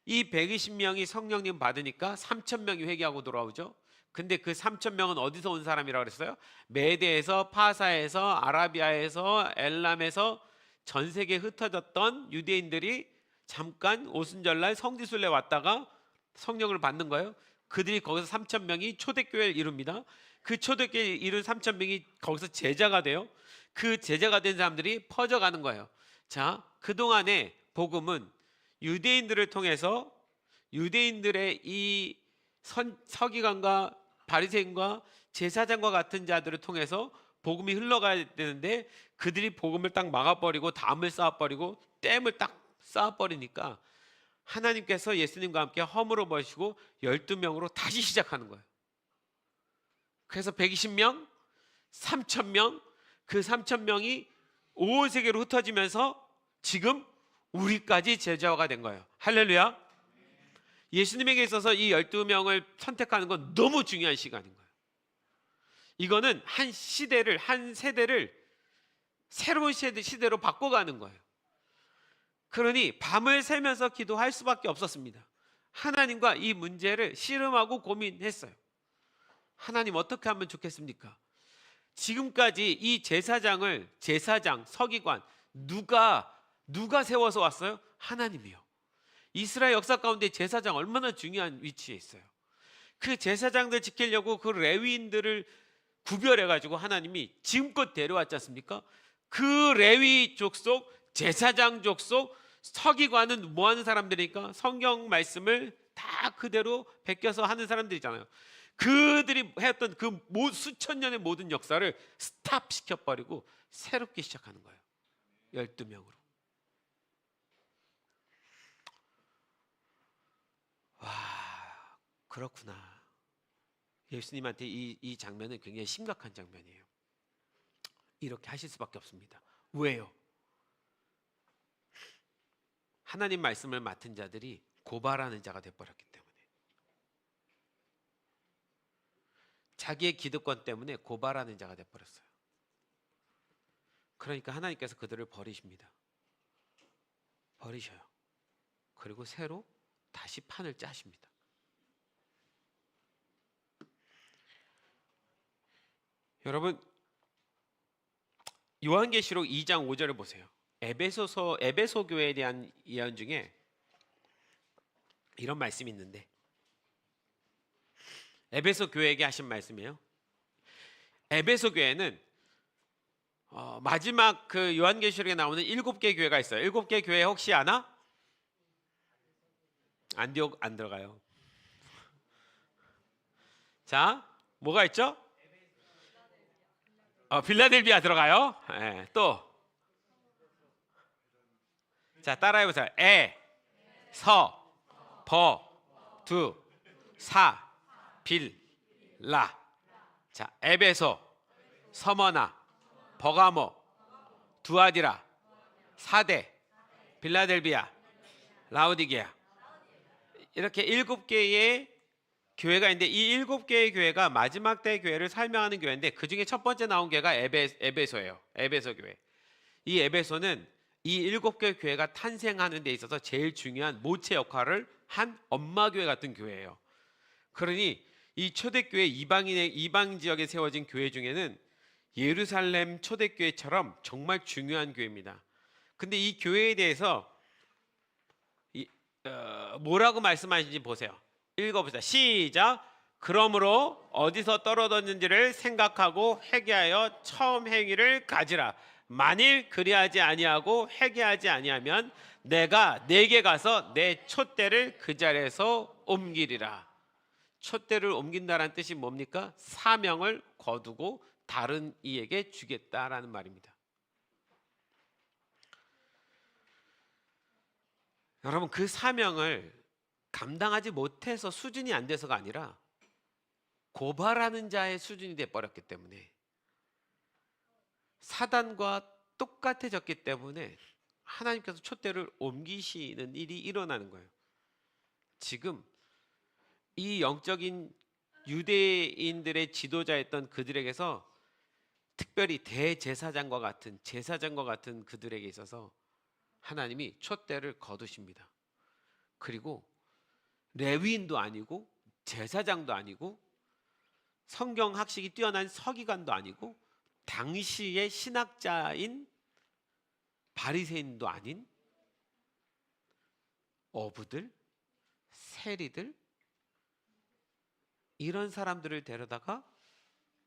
이 120명이 성령님 받으니까 3,000명이 회개하고 돌아오죠. 근데 그 3,000명은 어디서 온 사람이라고 그랬어요? 메대에서, 파사에서, 아라비아에서, 엘람에서 전 세계에 흩어졌던 유대인들이 잠깐 오순절날 성지순례 왔다가 성령을 받는 거예요. 그들이 거기서 3,000명이 초대교회를 이룹니다. 그 초대교회를 이룬 3,000명이 거기서 제자가 돼요. 그 제자가 된 사람들이 퍼져가는 거예요. 자, 그동안의 복음은 유대인들을 통해서 유대인들의 이 서기관과 바리새인과 제사장과 같은 자들을 통해서 복음이 흘러가야 되는데, 그들이 복음을 딱 막아버리고 담을 쌓아버리고 댐을 딱 쌓아버리니까 하나님께서 예수님과 함께 허물어 버리시고 12명으로 다시 시작하는 거예요. 그래서 120명, 3,000명, 그 3,000명이 온 세계로 흩어지면서 지금 우리까지 제자가 된 거예요. 할렐루야. 예수님에게 있어서 이 12명을 선택하는 건 너무 중요한 시간인 거예요. 이거는 한 시대를, 한 세대를 새로운 시대로 바꿔가는 거예요. 그러니 밤을 새면서 기도할 수밖에 없었습니다. 하나님과 이 문제를 씨름하고 고민했어요. 하나님 어떻게 하면 좋겠습니까? 지금까지 이 제사장, 서기관 누가 세워서 왔어요? 하나님이요. 이스라엘 역사 가운데 제사장 얼마나 중요한 위치에 있어요. 그 제사장들 지키려고 그 레위인들을 구별해가지고 하나님이 지금껏 데려왔지 않습니까? 그 레위 족속, 제사장 족속, 서기관은 뭐 하는 사람들이니까 성경 말씀을 다 그대로 베껴서 하는 사람들이잖아요. 그들이 했던 그 수천 년의 모든 역사를 스탑시켜버리고 새롭게 시작하는 거예요. 12명으로. 와, 그렇구나. 예수님한테 이 장면은 굉장히 심각한 장면이에요. 이렇게 하실 수밖에 없습니다. 왜요? 하나님 말씀을 맡은 자들이 고발하는 자가 돼버렸기 때문에, 자기의 기득권 때문에 고발하는 자가 돼버렸어요. 그러니까 하나님께서 그들을 버리십니다. 버리셔요. 그리고 새로 다시 판을 짜십니다. 여러분, 요한계시록 2장 5절을 보세요. 에베소 교회에 대한 예언 중에 이런 말씀이 있는데, 에베소 교회에게 하신 말씀이에요. 에베소 교회는 마지막 그 요한계시록에 나오는 7개 교회가 있어요. 7개 교회 혹시 아나? 안디옥 안 들어가요. 자, 뭐가 있죠? 빌라델비아 들어가요. 네, 또. 자, 따라해보세요. 서, 두, 빌, 라. 자, 에베소, 서머나, 버가모, 두아디라, 사대, 빌라델비아, 라오디게아. 이렇게 7개의 교회가 있는데, 이 7개의 교회가 마지막 때 교회를 설명하는 교회인데, 그 중에 첫 번째 나온 교회가 에베소예요. 에베소 교회. 이 에베소는 이 7개 교회가 탄생하는 데 있어서 제일 중요한 모체 역할을 한 엄마 교회 같은 교회예요. 그러니 이 초대교회 이방 지역에 세워진 교회 중에는 예루살렘 초대교회처럼 정말 중요한 교회입니다. 근데 이 교회에 대해서 뭐라고 말씀하시는지 보세요. 읽어보세요. 시작. 그러므로 어디서 떨어졌는지를 생각하고 회개하여 처음 행위를 가지라. 만일 그리하지 아니하고 회개하지 아니하면 내가 내게 가서 내 촛대를 그 자리에서 옮기리라. 촛대를 옮긴다라는 뜻이 뭡니까? 사명을 거두고 다른 이에게 주겠다라는 말입니다. 여러분, 그 사명을 감당하지 못해서 수준이 안 돼서가 아니라 고발하는 자의 수준이 돼버렸기 때문에, 사단과 똑같아졌기 때문에 하나님께서 촛대를 옮기시는 일이 일어나는 거예요. 지금 이 영적인 유대인들의 지도자였던 그들에게서, 특별히 대제사장과 같은 그들에게 있어서 하나님이 촛대를 거두십니다. 그리고 레위인도 아니고 제사장도 아니고 성경 학식이 뛰어난 서기관도 아니고 당시의 신학자인 바리새인도 아닌 어부들, 세리들, 이런 사람들을 데려다가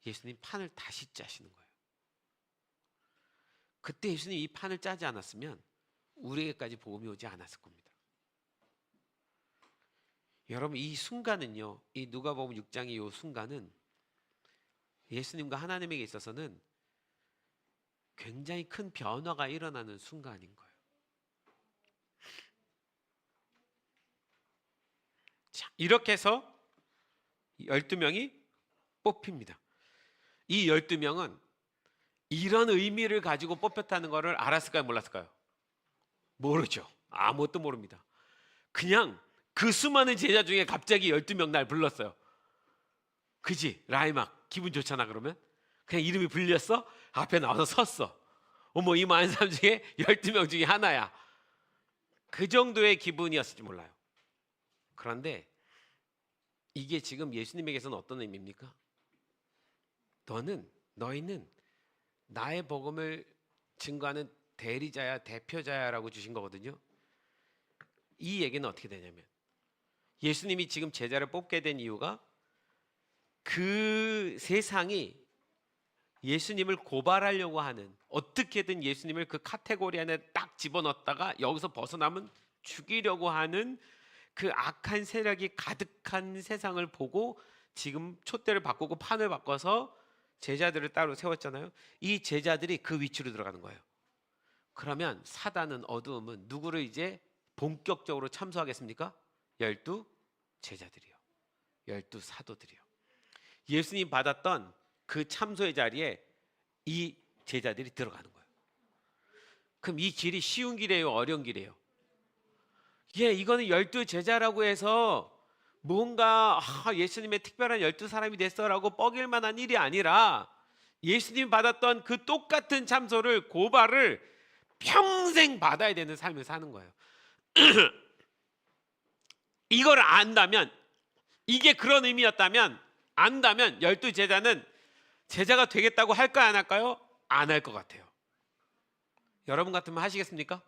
예수님 판을 다시 짜시는 거예요. 그때 예수님이 이 판을 짜지 않았으면 우리에게까지 복음이 오지 않았을 겁니다. 여러분, 이 순간은요, 이 누가복음 6장의 이 순간은 예수님과 하나님에게 있어서는 굉장히 큰 변화가 일어나는 순간인 거예요. 자, 이렇게 해서 12명이 뽑힙니다. 이 12명은 이런 의미를 가지고 뽑혔다는 것을 알았을까요? 몰랐을까요? 모르죠. 아무것도 모릅니다. 그냥 그 수많은 제자 중에 갑자기 12명 날 불렀어요. 그지? 라이막 기분 좋잖아. 그러면 그냥 이름이 불렸어? 앞에 나와서 섰어. 어머, 이 많은 사람 중에 12명 중에 하나야. 그 정도의 기분이었을지 몰라요. 그런데 이게 지금 예수님에게서는 어떤 의미입니까? 너희는 나의 복음을 증거하는 대리자야, 대표자야라고 주신 거거든요. 이 얘기는 어떻게 되냐면, 예수님이 지금 제자를 뽑게 된 이유가 그 세상이 예수님을 고발하려고 하는, 어떻게든 예수님을 그 카테고리 안에 딱 집어넣었다가 여기서 벗어나면 죽이려고 하는 그 악한 세력이 가득한 세상을 보고 지금 촛대를 바꾸고 판을 바꿔서 제자들을 따로 세웠잖아요. 이 제자들이 그 위치로 들어가는 거예요. 그러면 사단은, 어두움은 누구를 이제 본격적으로 참수하겠습니까? 12 제자들이요. 12 사도들이요. 예수님 받았던 그 참소의 자리에 이 제자들이 들어가는 거예요. 그럼 이 길이 쉬운 길이에요? 어려운 길이에요? 예, 이거는 12제자라고 해서 뭔가 예수님의 특별한 12사람이 됐어라고 뻐길 만한 일이 아니라 예수님이 받았던 그 똑같은 참소를, 고발을 평생 받아야 되는 삶을 사는 거예요. 이걸 안다면, 이게 그런 의미였다면, 안다면 12제자는 제자가 되겠다고 할까요, 안 할까요? 안 할 것 같아요. 여러분 같으면 하시겠습니까?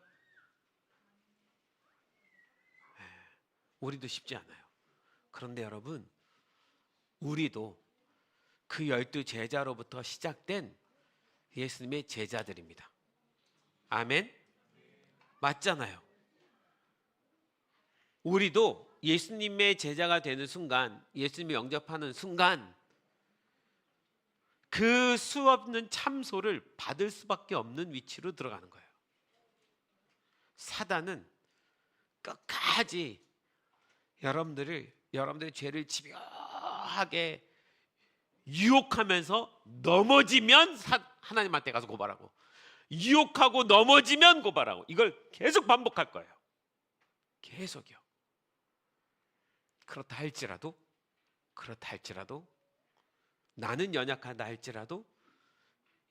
우리도 쉽지 않아요. 그런데 여러분, 우리도 그 12제자로부터 시작된 예수님의 제자들입니다. 아멘? 맞잖아요. 우리도 예수님의 제자가 되는 순간, 예수님을 영접하는 순간 그 수없는 참소를 받을 수밖에 없는 위치로 들어가는 거예요. 사단은 끝까지 여러분들의 죄를 집요하게 유혹하면서 넘어지면 하나님한테 가서 고발하고, 유혹하고 넘어지면 고발하고, 이걸 계속 반복할 거예요. 계속이요. 그렇다 할지라도 나는 연약하다 할지라도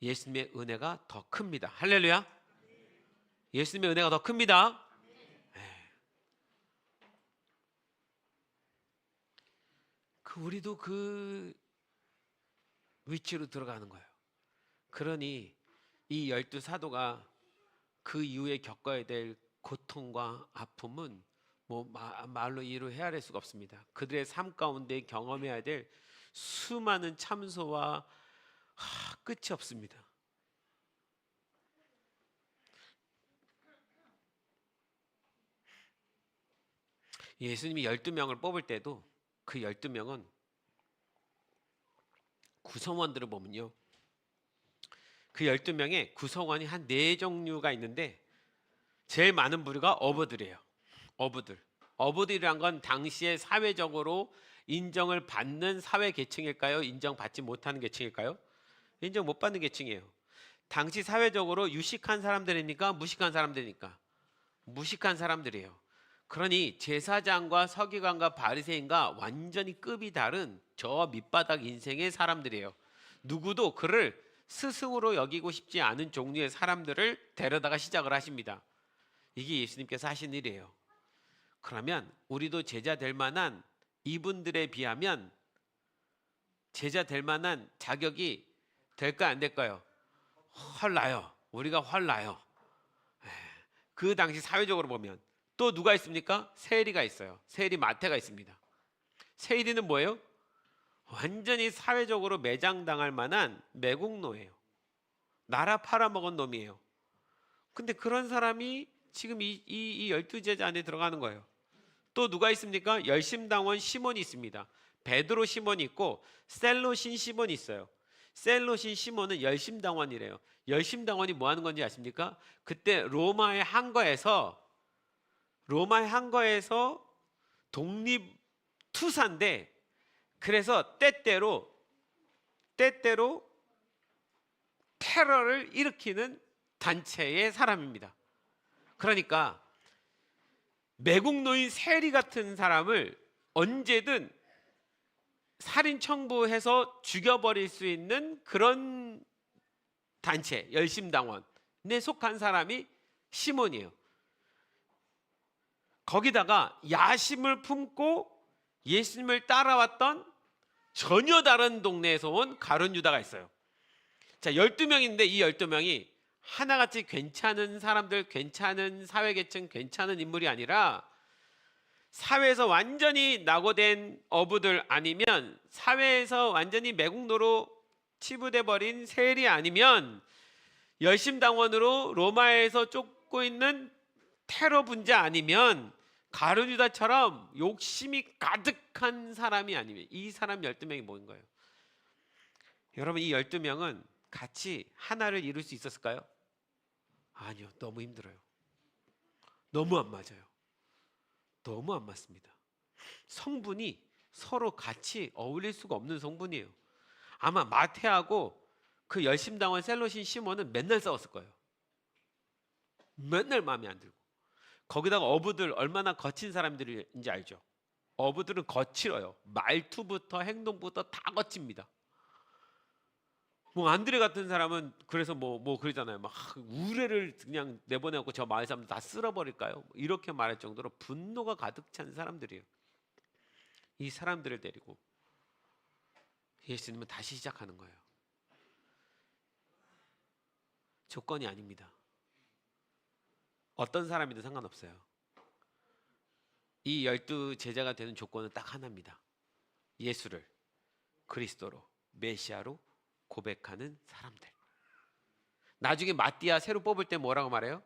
예수님의 은혜가 더 큽니다. 할렐루야. 예수님의 은혜가 더 큽니다. 우리도 그 위치로 들어가는 거예요. 그러니 이 12사도가 그 이후에 겪어야 될 고통과 아픔은 말로 이루 헤아릴 수가 없습니다. 그들의 삶 가운데 경험해야 될 수많은 참소와 끝이 없습니다. 예수님이 12명을 뽑을 때도 그 12명은 구성원들을 보면요, 그 12명의 구성원이 한 4종류가 있는데 제일 많은 부류가 어부들이에요. 어부들이란 건 당시에 사회적으로 인정을 받는 사회 계층일까요? 인정받지 못하는 계층일까요? 인정 못 받는 계층이에요. 당시 사회적으로 유식한 사람들이니까 무식한 사람들이니까 무식한 사람들이에요. 그러니 제사장과 서기관과 바리새인과 완전히 급이 다른 저 밑바닥 인생의 사람들이에요. 누구도 그를 스승으로 여기고 싶지 않은 종류의 사람들을 데려다가 시작을 하십니다. 이게 예수님께서 하신 일이에요. 그러면 우리도 제자 될 만한, 이분들에 비하면 제자 될 만한 자격이 될까 안 될까요? 헐나요. 우리가 헐나요. 그 당시 사회적으로 보면 또 누가 있습니까? 세리가 있어요. 세리 마태가 있습니다. 세리는 뭐예요? 완전히 사회적으로 매장당할 만한 매국노예요. 나라 팔아먹은 놈이에요. 근데 그런 사람이 지금 이 12제자 안에 들어가는 거예요. 또 누가 있습니까? 열심당원 시몬이 있습니다. 베드로 시몬이 있고 셀로신 시몬이 있어요. 셀로신 시몬은 열심당원이래요. 열심당원이 뭐 하는 건지 아십니까? 그때 로마의 항거에서 독립투사인데, 그래서 때때로 테러를 일으키는 단체의 사람입니다. 그러니까 매국노인 세리 같은 사람을 언제든 살인 청부해서 죽여버릴 수 있는 그런 단체, 열심당원에 속한 사람이 시몬이에요. 거기다가 야심을 품고 예수님을 따라왔던 전혀 다른 동네에서 온 가룟 유다가 있어요. 자, 12명인데 이 12명이 하나같이 괜찮은 사람들, 괜찮은 사회계층, 괜찮은 인물이 아니라 사회에서 완전히 낙오된 어부들, 아니면 사회에서 완전히 매국노로 치부돼 버린 세리, 아니면 열심당원으로 로마에서 쫓고 있는 테러 분자, 아니면 가룟 유다처럼 욕심이 가득한 사람이 아니면, 이 사람 12명이 모인 거예요. 여러분, 이 12명은 같이 하나를 이룰 수 있었을까요? 아니요. 너무 힘들어요. 너무 안 맞아요. 너무 안 맞습니다. 성분이 서로 같이 어울릴 수가 없는 성분이에요. 아마 마태하고 그 열심당원 셀로신 시몬은 맨날 싸웠을 거예요. 맨날 마음에 안 들고. 거기다가 어부들 얼마나 거친 사람들인지 알죠? 어부들은 거칠어요. 말투부터 행동부터 다 거칩니다. 뭐 안드레 같은 사람은 그래서 뭐 그러잖아요. 막 우레를 그냥 내보내고 저 마을 사람들 다 쓸어버릴까요? 이렇게 말할 정도로 분노가 가득 찬 사람들이에요. 이 사람들을 데리고 예수님은 다시 시작하는 거예요. 조건이 아닙니다. 어떤 사람이든 상관없어요. 이 12 제자가 되는 조건은 딱 하나입니다. 예수를 그리스도로 메시아로 고백하는 사람들. 나중에 마띠아 새로 뽑을 때 뭐라고 말해요?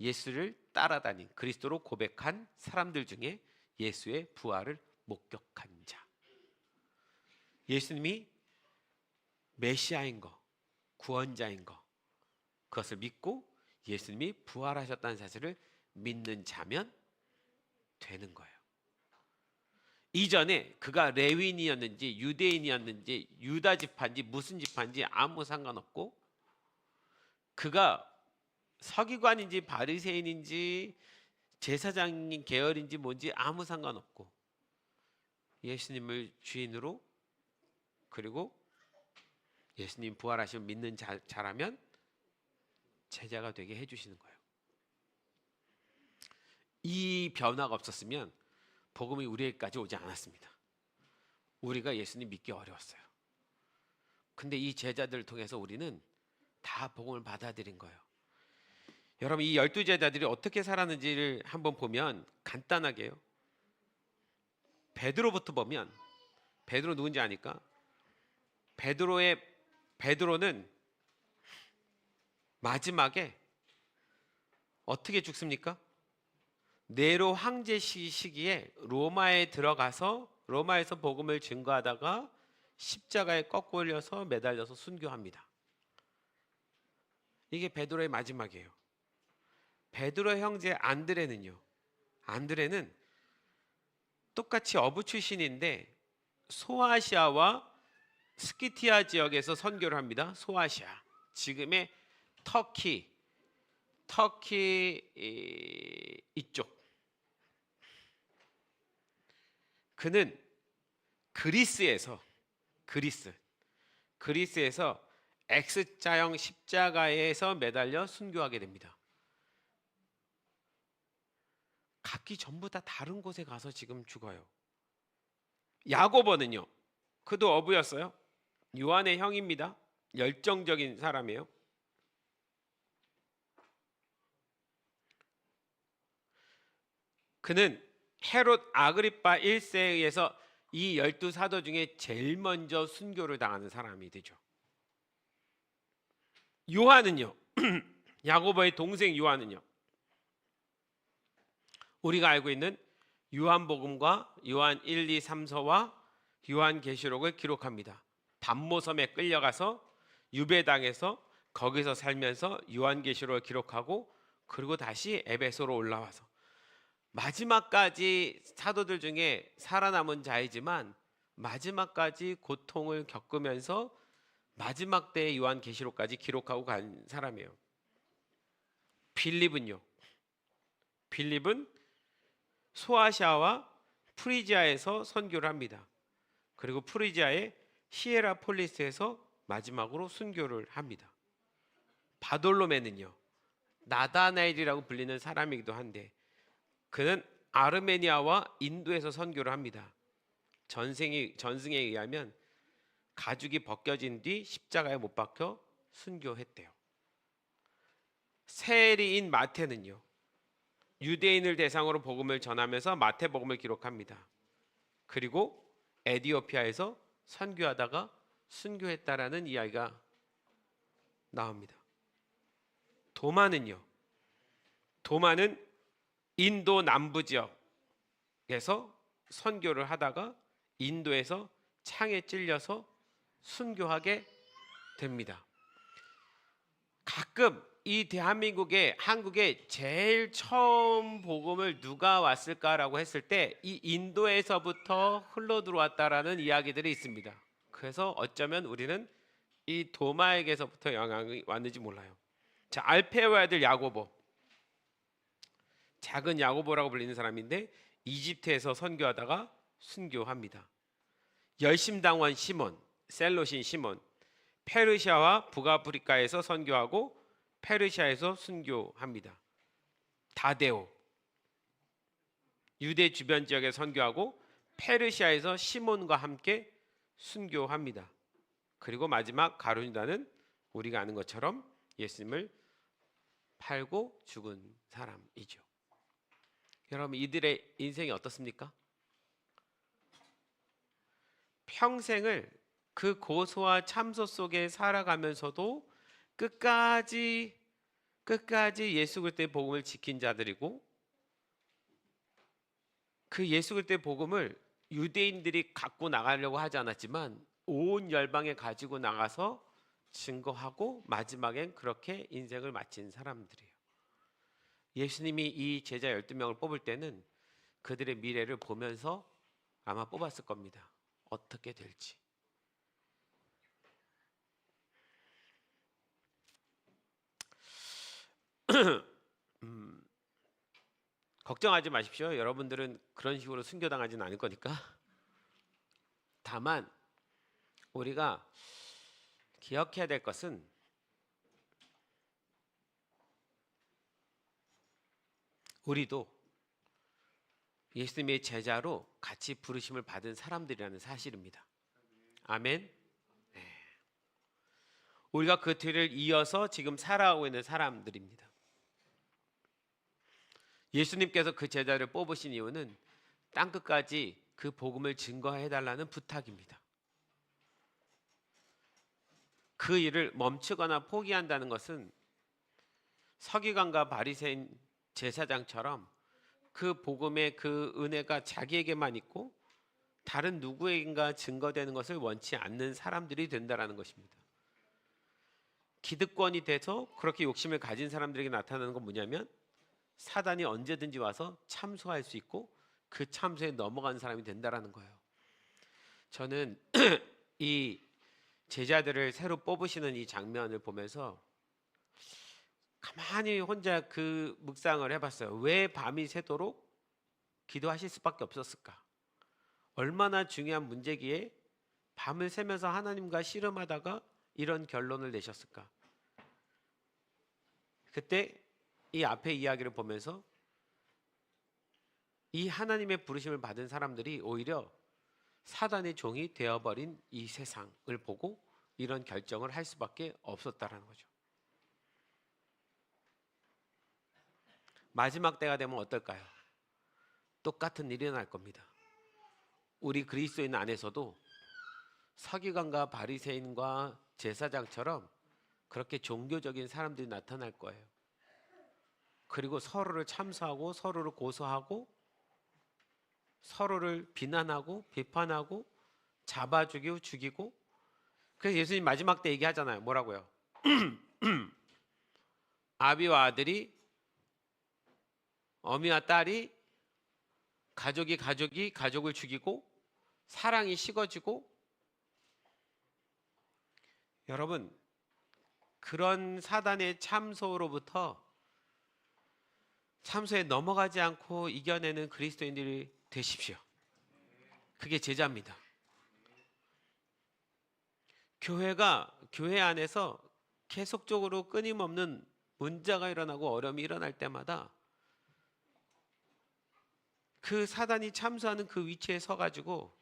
예수를 따라다닌 그리스도로 고백한 사람들 중에 예수의 부활을 목격한 자. 예수님이 메시아인 거, 구원자인 거, 그것을 믿고 예수님이 부활하셨다는 사실을 믿는 자면 되는 거예요. 이전에 그가 레위인이었는지 유대인이었는지 유다 지파인지 무슨 지파인지 아무 상관없고, 그가 서기관인지 바리새인인지 제사장인 계열인지 뭔지 아무 상관없고, 예수님을 주인으로 그리고 예수님 부활하시면 믿는 자라면 제자가 되게 해주시는 거예요. 이 변화가 없었으면 복음이 우리에게까지 오지 않았습니다. 우리가 예수님 믿기 어려웠어요. 근데 이 제자들을 통해서 우리는 다 복음을 받아들인 거예요. 여러분, 이 12 제자들이 어떻게 살았는지를 한번 보면 간단하게요. 베드로부터 보면, 베드로 누군지 아니까? 베드로는 마지막에 어떻게 죽습니까? 네로 황제 시기에 로마에 들어가서 로마에서 복음을 증거하다가 십자가에 꺾어올려서 매달려서 순교합니다. 이게 베드로의 마지막이에요. 베드로의 형제 안드레는요. 안드레는 똑같이 어부 출신인데 소아시아와 스키티아 지역에서 선교를 합니다. 소아시아, 지금의 터키 이쪽. 그는 그리스에서 X자형 십자가에서 매달려 순교하게 됩니다. 각기 전부 다 다른 곳에 가서 지금 죽어요. 야고보는요, 그도 어부였어요. 요한의 형입니다. 열정적인 사람이에요. 그는 헤롯 아그리파 1세에 의해서 이 12 사도 중에 제일 먼저 순교를 당하는 사람이 되죠. 요한은요, 야고보의 동생 요한은요, 우리가 알고 있는 요한복음과 요한 1, 2, 3서와 요한계시록을 기록합니다. 담모섬에 끌려가서 유배당해서 거기서 살면서 요한계시록을 기록하고, 그리고 다시 에베소로 올라와서 마지막까지 사도들 중에 살아남은 자이지만 마지막까지 고통을 겪으면서 마지막 때의 요한계시록까지 기록하고 간 사람이에요. 빌립은 소아시아와 프리지아에서 선교를 합니다. 그리고 프리지아의 히에라폴리스에서 마지막으로 순교를 합니다. 바돌로메는요, 나다나엘이라고 불리는 사람이기도 한데 그는 아르메니아와 인도에서 선교를 합니다. 전승에 의하면 가죽이 벗겨진 뒤 십자가에 못 박혀 순교했대요. 세리인 마태는요, 유대인을 대상으로 복음을 전하면서 마태복음을 기록합니다. 그리고 에디오피아에서 선교하다가 순교했다라는 이야기가 나옵니다. 도마는 인도 남부 지역에서 선교를 하다가 인도에서 창에 찔려서 순교하게 됩니다. 가끔 이 한국에 제일 처음 복음을 누가 왔을까라고 했을 때 이 인도에서부터 흘러 들어왔다라는 이야기들이 있습니다. 그래서 어쩌면 우리는 이 도마에게서부터 영향이 왔는지 몰라요. 자, 알페오의 아들 야고보. 작은 야고보라고 불리는 사람인데 이집트에서 선교하다가 순교합니다. 열심당원 시몬, 셀롯인 시몬, 페르시아와 북아프리카에서 선교하고 페르시아에서 순교합니다. 다데오, 유대 주변 지역에 선교하고 페르시아에서 시몬과 함께 순교합니다. 그리고 마지막 가룟유다는 우리가 아는 것처럼 예수님을 팔고 죽은 사람이죠. 여러분, 이들의 인생이 어떻습니까? 평생을 그 고소와 참소 속에 살아가면서도 끝까지 예수 그리스도의 복음을 지킨 자들이고, 그 예수 그리스도의 복음을 유대인들이 갖고 나가려고 하지 않았지만 온 열방에 가지고 나가서 증거하고 마지막엔 그렇게 인생을 마친 사람들이에요. 예수님이 이 제자 12명을 뽑을 때는 그들의 미래를 보면서 아마 뽑았을 겁니다. 어떻게 될지. 걱정하지 마십시오. 여러분들은 그런 식으로 순교당하지는 않을 거니까. 다만 우리가 기억해야 될 것은 우리도 예수님의 제자로 같이 부르심을 받은 사람들이라는 사실입니다. 아멘. 네. 우리가 그 뒤를 이어서 지금 살아가고 있는 사람들입니다. 예수님께서 그 제자를 뽑으신 이유는 땅끝까지 그 복음을 증거해달라는 부탁입니다. 그 일을 멈추거나 포기한다는 것은 서기관과 바리새인 제사장처럼 그 복음의 그 은혜가 자기에게만 있고 다른 누구에겐가 증거되는 것을 원치 않는 사람들이 된다는 것입니다. 기득권이 돼서 그렇게 욕심을 가진 사람들에게 나타나는 건 뭐냐면 사단이 언제든지 와서 참소할 수 있고 그 참소에 넘어간 사람이 된다는 거예요. 저는 이 제자들을 새로 뽑으시는 이 장면을 보면서 가만히 혼자 그 묵상을 해봤어요. 왜 밤이 새도록 기도하실 수밖에 없었을까? 얼마나 중요한 문제기에 밤을 새면서 하나님과 씨름하다가 이런 결론을 내셨을까? 그때 이 앞에 이야기를 보면서 이 하나님의 부르심을 받은 사람들이 오히려 사단의 종이 되어버린 이 세상을 보고 이런 결정을 할 수밖에 없었다라는 거죠. 마지막 때가 되면 어떨까요? 똑같은 일이 일어날 겁니다. 우리 그리스도인 안에서도 서기관과 바리새인과 제사장처럼 그렇게 종교적인 사람들이 나타날 거예요. 그리고 서로를 참소하고 서로를 고소하고 서로를 비난하고 비판하고 잡아주고 죽이고. 그래서 예수님 마지막 때 얘기하잖아요. 뭐라고요? 아비와 아들이, 어미와 딸이, 가족이 가족을 죽이고 사랑이 식어지고. 여러분, 그런 사단의 참소로부터 참소에 넘어가지 않고 이겨내는 그리스도인들이 되십시오. 그게 제자입니다. 교회 안에서 계속적으로 끊임없는 문제가 일어나고 어려움이 일어날 때마다 그 사단이 참소하는 그 위치에 서가지고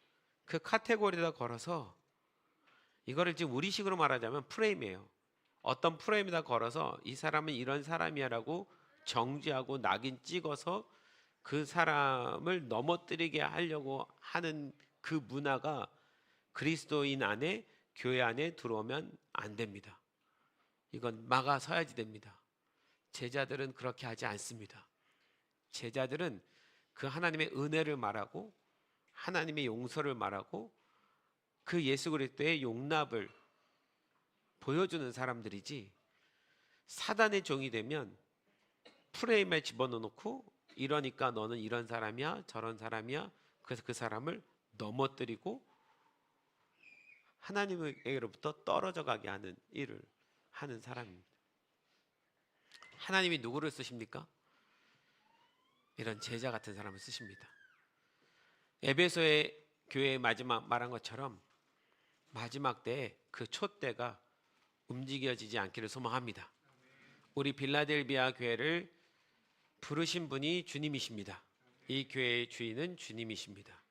그 카테고리에다 걸어서, 이거를 지금 우리식으로 말하자면 프레임이에요. 어떤 프레임에다 걸어서 이 사람은 이런 사람이야 라고 정지하고 낙인 찍어서 그 사람을 넘어뜨리게 하려고 하는 그 문화가 그리스도인 안에, 교회 안에 들어오면 안 됩니다. 이건 막아서야지 됩니다. 제자들은 그렇게 하지 않습니다. 제자들은 그 하나님의 은혜를 말하고 하나님의 용서를 말하고 그 예수 그리스도의 용납을 보여주는 사람들이지, 사단의 종이 되면 프레임에 집어넣고 이러니까 너는 이런 사람이야 저런 사람이야, 그래서 그 사람을 넘어뜨리고 하나님에게로부터 떨어져 가게 하는 일을 하는 사람입니다. 하나님이 누구를 쓰십니까? 이런 제자 같은 사람을 쓰십니다. 에베소의 교회의 마지막 말한 것처럼 마지막 때에 그 촛대가 움직여지지 않기를 소망합니다. 우리 빌라델비아 교회를 부르신 분이 주님이십니다. 이 교회의 주인은 주님이십니다.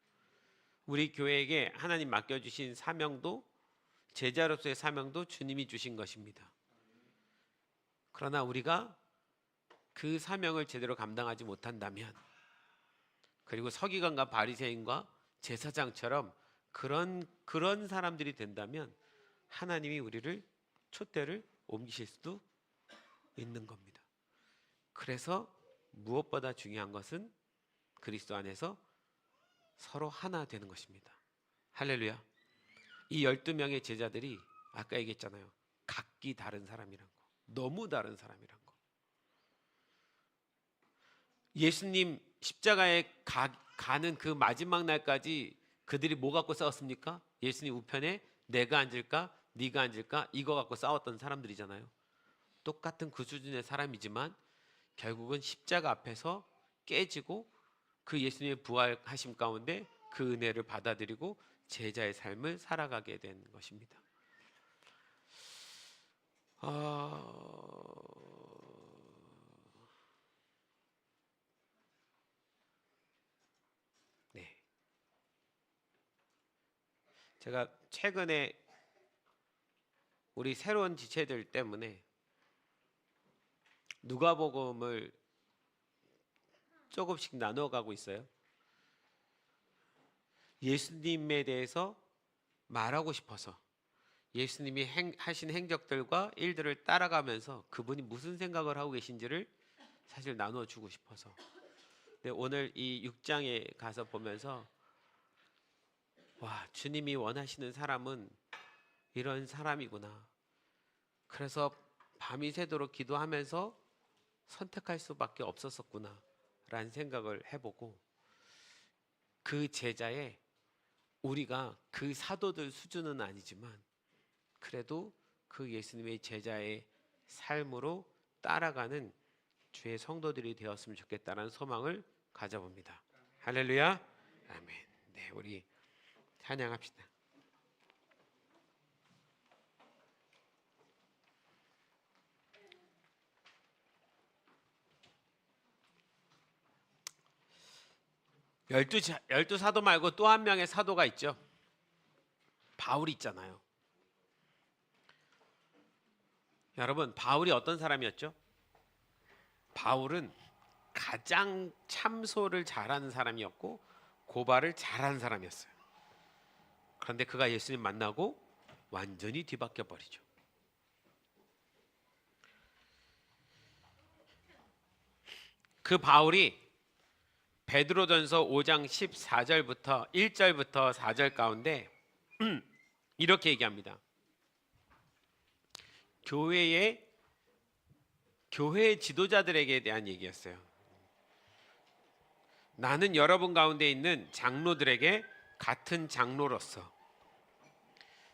우리 교회에게 하나님 맡겨주신 사명도, 제자로서의 사명도 주님이 주신 것입니다. 그러나 우리가 그 사명을 제대로 감당하지 못한다면, 그리고 서기관과 바리새인과 제사장처럼 그런 사람들이 된다면 하나님이 우리를 촛대를 옮기실 수도 있는 겁니다. 그래서 무엇보다 중요한 것은 그리스도 안에서 서로 하나 되는 것입니다. 할렐루야. 이 12명의 제자들이 아까 얘기했잖아요. 각기 다른 사람이란 거. 너무 다른 사람이란 거. 예수님 십자가에 가는 그 마지막 날까지 그들이 뭐 갖고 싸웠습니까? 예수님 우편에 내가 앉을까? 네가 앉을까? 이거 갖고 싸웠던 사람들이잖아요. 똑같은 그 수준의 사람이지만 결국은 십자가 앞에서 깨지고 그 예수님의 부활하심 가운데 그 은혜를 받아들이고 제자의 삶을 살아가게 된 것입니다. 네. 제가 최근에 우리 새로운 지체들 때문에 누가복음을 조금씩 나눠가고 있어요. 예수님에 대해서 말하고 싶어서 예수님이 하신 행적들과 일들을 따라가면서 그분이 무슨 생각을 하고 계신지를 사실 나눠주고 싶어서. 근데 오늘 이 6장에 가서 보면서 와, 주님이 원하시는 사람은 이런 사람이구나. 그래서 밤이 새도록 기도하면서 선택할 수밖에 없었었구나 라는 생각을 해보고, 그 제자에 우리가 그 사도들 수준은 아니지만 그래도 그 예수님의 제자의 삶으로 따라가는 주의 성도들이 되었으면 좋겠다는 소망을 가져봅니다. 할렐루야. 아멘. 네, 우리 찬양합시다. 열두 사도 말고 또 한 명의 사도가 있죠. 바울이 있잖아요. 여러분, 바울이 어떤 사람이었죠? 바울은 가장 참소를 잘하는 사람이었고 고발을 잘하는 사람이었어요. 그런데 그가 예수님 만나고 완전히 뒤바뀌어 버리죠. 그 바울이 베드로전서 5장 14절부터 1절부터 4절 가운데 이렇게 얘기합니다. 교회 지도자들에게 대한 얘기였어요. 나는 여러분 가운데 있는 장로들에게 같은 장로로서,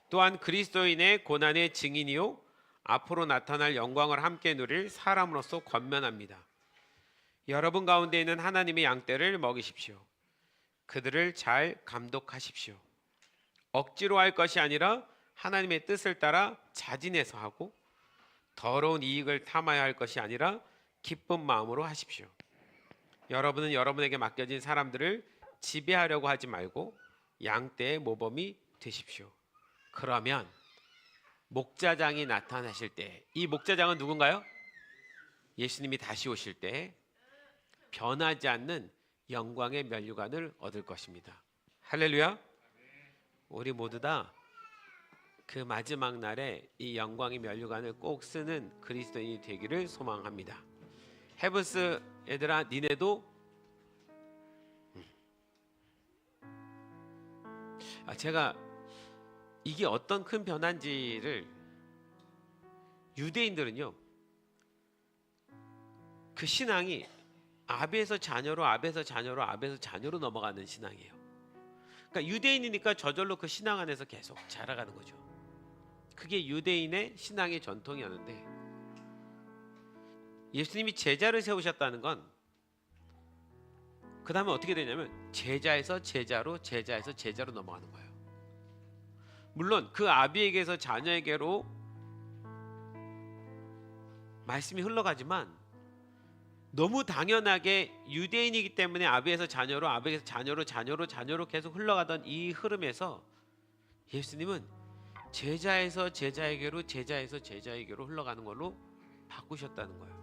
또한 그리스도인의 고난의 증인이요 앞으로 나타날 영광을 함께 누릴 사람으로서 권면합니다. 여러분 가운데 있는 하나님의 양떼를 먹이십시오. 그들을 잘 감독하십시오. 억지로 할 것이 아니라 하나님의 뜻을 따라 자진해서 하고, 더러운 이익을 탐하여 할 것이 아니라 기쁜 마음으로 하십시오. 여러분은 여러분에게 맡겨진 사람들을 지배하려고 하지 말고 양떼의 모범이 되십시오. 그러면 목자장이 나타나실 때, 이 목자장은 누군가요? 예수님이 다시 오실 때 변하지 않는 영광의 면류관을 얻을 것입니다. 할렐루야. 우리 모두 다 그 마지막 날에 이 영광의 면류관을 꼭 쓰는 그리스도인이 되기를 소망합니다. 헤브스 얘들아, 니네도 제가 이게 어떤 큰 변화인지를, 유대인들은요 그 신앙이 아비에서 자녀로 아비에서 자녀로 아비에서 자녀로 넘어가는 신앙이에요. 그러니까 유대인이니까 저절로 그 신앙 안에서 계속 자라가는 거죠. 그게 유대인의 신앙의 전통이었는데, 예수님이 제자를 세우셨다는 건 그 다음에 어떻게 되냐면 제자에서 제자로, 제자에서 제자로 넘어가는 거예요. 물론 그 아비에게서 자녀에게로 말씀이 흘러가지만 너무 당연하게 유대인이기 때문에 아비에서 자녀로, 아비에서 자녀로, 자녀로 계속 흘러가던 이 흐름에서 예수님은 제자에서 제자에게로, 제자에서 제자에게로 흘러가는 걸로 바꾸셨다는 거예요.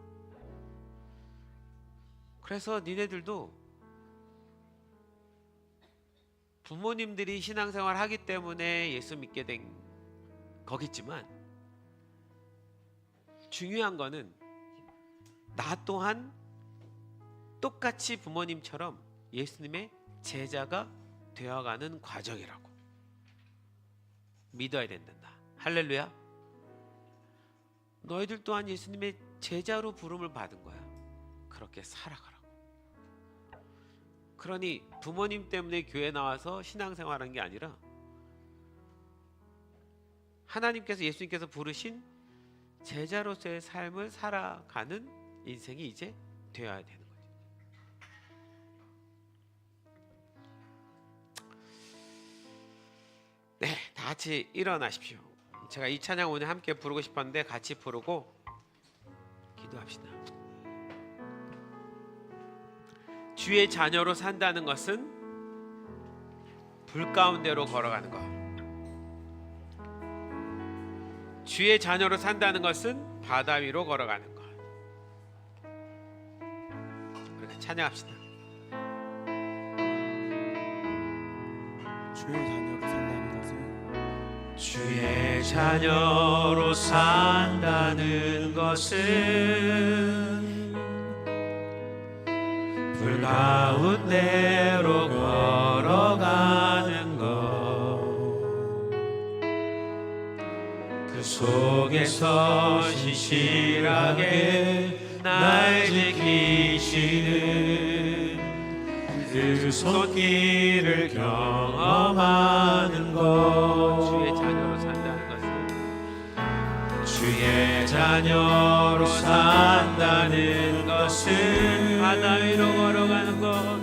그래서 니네들도 부모님들이 신앙생활 하기 때문에 예수 믿게 된 거겠지만 중요한 거는 나 또한 똑같이 부모님처럼 예수님의 제자가 되어가는 과정이라고 믿어야 된단다. 할렐루야. 너희들 또한 예수님의 제자로 부름을 받은 거야. 그렇게 살아가라고. 그러니 부모님 때문에 교회 나와서 신앙생활한 게 아니라 하나님께서, 예수님께서 부르신 제자로서의 삶을 살아가는 인생이 이제 되어야 되는 거죠. 네, 다 같이 일어나십시오. 제가 이 찬양 오늘 함께 부르고 싶었는데 같이 부르고 기도합시다. 주의 자녀로 산다는 것은 불 가운데로 걸어가는 것. 주의 자녀로 산다는 것은 바다 위로 걸어가는 것. 우리가 찬양합시다. 주의 자녀로 산다는 것은, 주의 자녀로 산다는 것은 불 가운데로 걸어가는 것. 그 속에서 신실하게 날 지키시는 그 손길을 경험하는 것. 주의 자녀로 산다는 것은, 주의 자녀로 산다는 것은 바다 위로 걸어가는 것.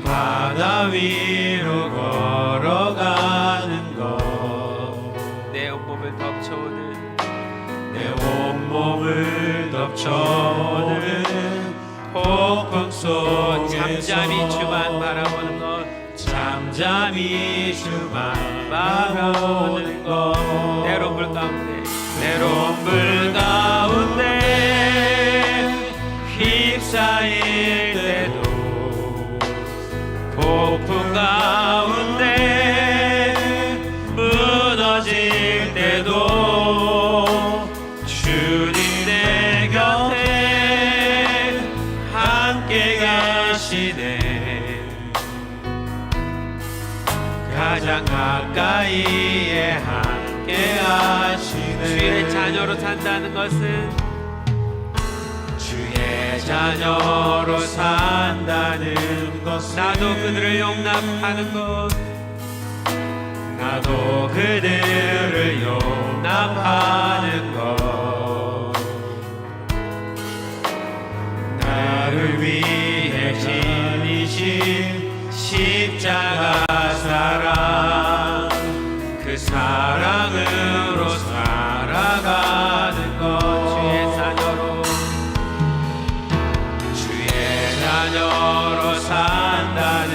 바다 위로 걸어가는 것. 내 온몸을 덮쳐오는, 내 온몸을 덮쳐오는 폭풍 속에서 잠잠히 주만 바라보는 것. 잠잠히 주만 바라보는 것. 때론 불 가운데, 때론 불 가운데 휩싸일 때도, 폭풍 가운데 무너질 때도 주님 내 곁에 함께 계시네. 가장 가까이에 함께 하시네. 주의 자녀로 산다는 것은, 주의 자녀로 산다는 것은 나도 그들을 용납하는 것. 나도 그들을 용납하는 것. 나를 위해 지니신 십자가 사랑, 그 사랑으로 살아가는 것. 주의 자녀로, 주의 자녀로 산다는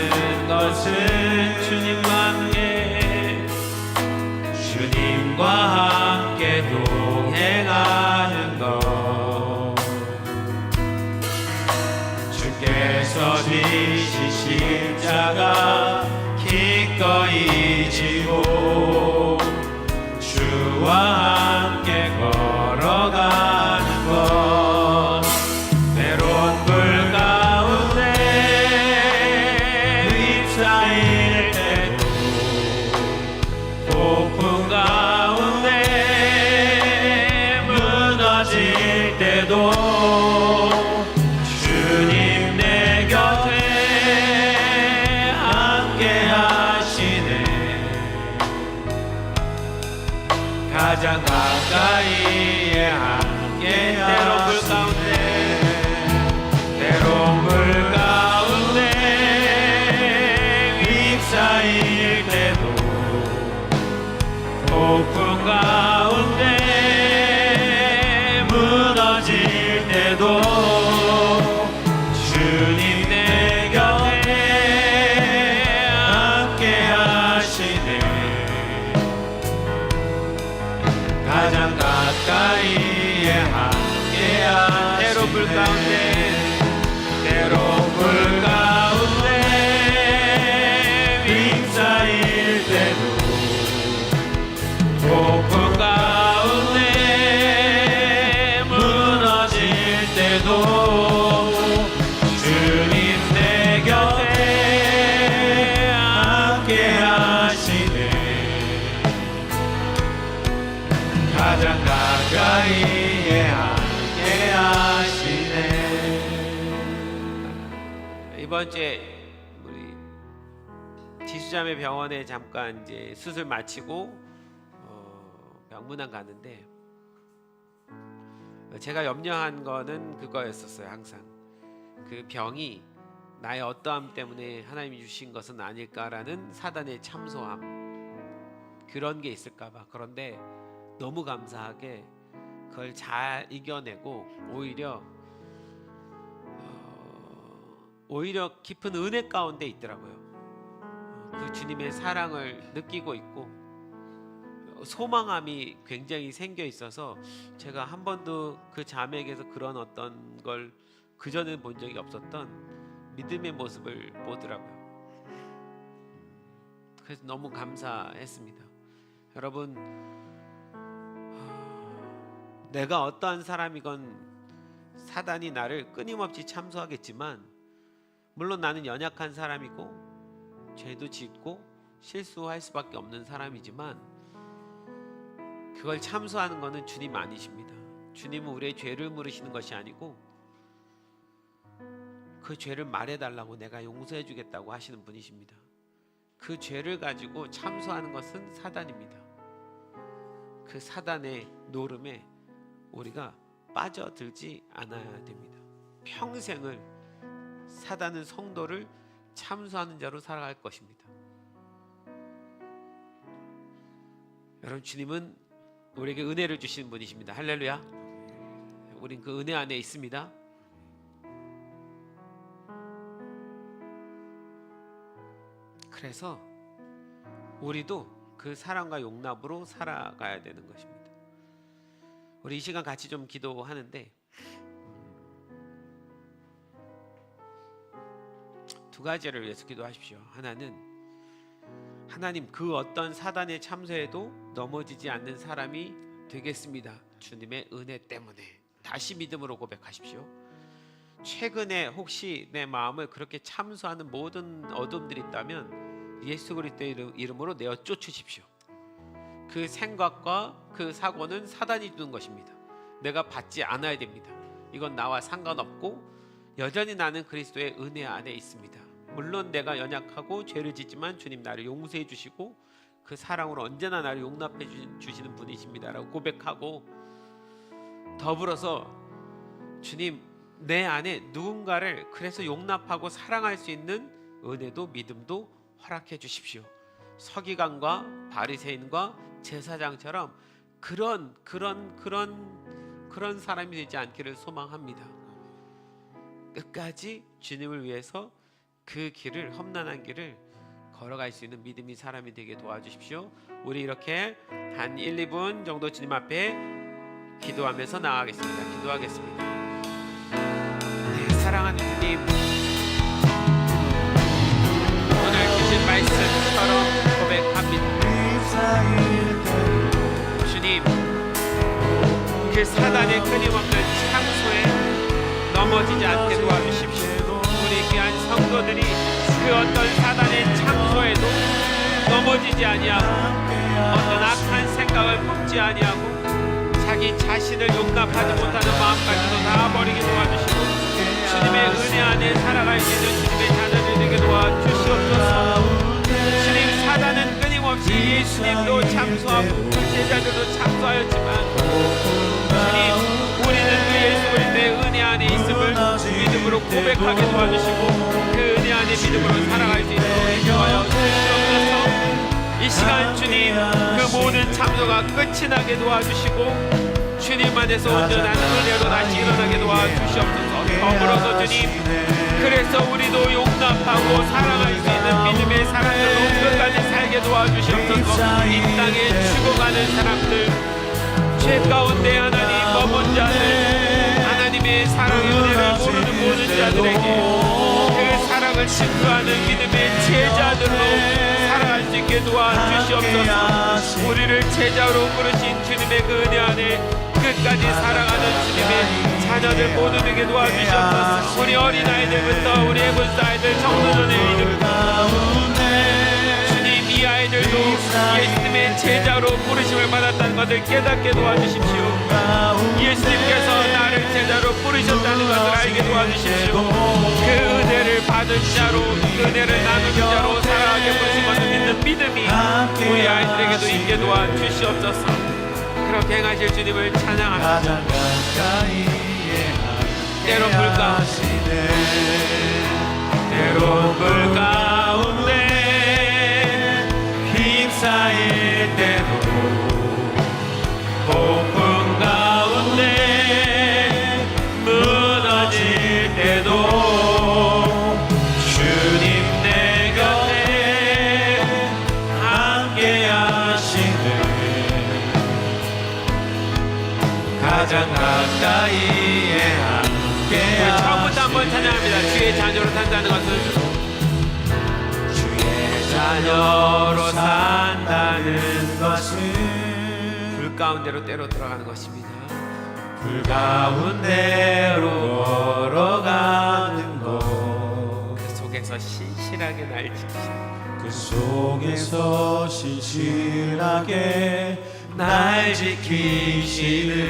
것은 주님과 함께, 주님과 함께 동행하는 것. 주께서 지신 십자가 기꺼이 지고 주와 함께 걸어가는 것. 때론 불 가운데 휩싸일 때도, 폭풍 가운데 무너질 때도 주님 내 곁에 함께 하시네. 가장 가까이에 함께 하시네. 때론 불 가운데, 때론 불 가운데 이번 주에 우리 지수자매 병원에 잠깐 이제 수술 마치고 명문안 가는데 제가 염려한 거는 그거였었어요. 항상 그 병이 나의 어떠함 때문에 하나님이 주신 것은 아닐까라는 사단의 참소함, 그런 게 있을까봐. 그런데 너무 감사하게 그걸 잘 이겨내고 오히려 깊은 은혜 가운데 있더라고요. 그 주님의 사랑을 느끼고 있고 소망함이 굉장히 생겨 있어서 제가 한 번도 그 자매에게서 그런 어떤 걸 그전에 본 적이 없었던 믿음의 모습을 보더라고요. 그래서 너무 감사했습니다. 여러분, 내가 어떠한 사람이건 사단이 나를 끊임없이 참소하겠지만, 물론 나는 연약한 사람이고 죄도 짓고 실수할 수밖에 없는 사람이지만, 그걸 참소하는 것은 주님 아니십니다. 주님은 우리의 죄를 물으시는 것이 아니고 그 죄를 말해달라고 내가 용서해 주겠다고 하시는 분이십니다. 그 죄를 가지고 참소하는 것은 사단입니다. 그 사단의 노름에 우리가 빠져들지 않아야 됩니다. 평생을 사단은 성도를 참소하는 자로 살아갈 것입니다. 여러분, 주님은 우리에게 은혜를 주시는 분이십니다. 할렐루야. 우린 그 은혜 안에 있습니다. 그래서 우리도 그 사랑과 용납으로 살아가야 되는 것입니다. 우리 이 시간 같이 좀 기도하는데 두 가지를 위해서 기도하십시오. 하나는 하나님, 그 어떤 사단의 참소에도 넘어지지 않는 사람이 되겠습니다. 주님의 은혜 때문에. 다시 믿음으로 고백하십시오. 최근에 혹시 내 마음을 그렇게 참소하는 모든 어둠들이 있다면 예수 그리스도의 이름으로 내어 쫓으십시오. 그 생각과 그 사고는 사단이 주는 것입니다. 내가 받지 않아야 됩니다. 이건 나와 상관없고 여전히 나는 그리스도의 은혜 안에 있습니다. 물론 내가 연약하고 죄를 짓지만 주님 나를 용서해 주시고 그 사랑으로 언제나 나를 용납해 주시는 분이십니다라고 고백하고, 더불어서 주님, 내 안에 누군가를 그래서 용납하고 사랑할 수 있는 은혜도 믿음도 허락해 주십시오. 서기관과 바리새인과 제사장처럼 그런 사람이 되지 않기를 소망합니다. 끝까지 주님을 위해서 그 길을, 험난한 길을 걸어갈 수 있는 믿음이 사람이 되게 도와주십시오. 우리 이렇게 한 1, 2분 정도 주님 앞에 기도하면서 나아가겠습니다. 기도하겠습니다. 네, 사랑하는 주님, 오늘 주신 말씀처럼 고백합니다. 주님, 그 사단의 끊임없는 참소에 넘어지지 않게 도와주십시오. 우리 귀한 성도들이 그 어떤 사단의 참소에도 넘어지지 아니하고 어떤 악한 생각을 품지 아니하고 자기 자신을 용납하지 못하는 마음까지도 다 버리게 도와주시고 주님의 은혜 안에 살아갈 수 있는 주님의 자녀들 되게 도와주시옵소서. 주님, 사단은 끊임없이 예수님도 참소하고 그 제자들도 참소하였지만 주님, 우리는 그 예수 그리스도의 은혜 안에 있음을 믿음으로 고백하게 도와주시고 그 은혜 안에 믿음으로 살아갈 수 있도록 도와여 주시옵소서. 이 시간 주님, 그 모든 참소가 끝이 나게 도와주시고 주님 안에서 온전한 은혜로 다시 일어나게 도와주시옵소서. 더불어서 주님, 그래서 우리도 용납하고 사랑할 수 있는 믿음의 사람들로 끝까지 살게 도와주시옵소서. 이 땅에 죽어가는 사람들, 죄 가운데 하나님 머문 자들, 하나님의 사랑의 은혜를 모르는 모든 자들에게 그 사랑을 증거하는 믿음의 제자들로 살아갈 수 있게 도와주시옵소서. 우리를 제자로 부르신 주님의 그 은혜 안에 끝까지 살아가는 주님의 자녀들 모두에게 도와주시옵소서. 우리 어린아이들부터 우리 애군사아이들, 청소년의 이름 주님, 이 아이들도 예수님의 제자로 부르심을 받았다는 산다는 것을 깨닫게 도와주십시오. 예수님께서 나를 제자로 부르셨다는 것을 알게 도와주십시오. 그 은혜를 받은 자로, 그 은혜를 나누는 자로 살아가게 부르신 것을 믿는 믿음이 우리 아이들에게도 있게 도와주시옵소서. 그렇게 행하실 주님을 찬양합니다. 때론 불 가운데, 때론 불 가운데 휩싸일 때도, 폭풍 가운데 무너질 때도 주님 내 곁에 함께 하시네. 가장 가까이에 함께 하시네. 처음부터 한번 찬양합니다. 주의 자녀로 산다는 것은, 주의 자녀로 산다는 것은 불 가운데로 때로 들어가는 것입니다. 불 가운데로 걸어가는 것, 그 속에서 신실하게 날 지키시는, 그 속에서 신실하게 날 지키시는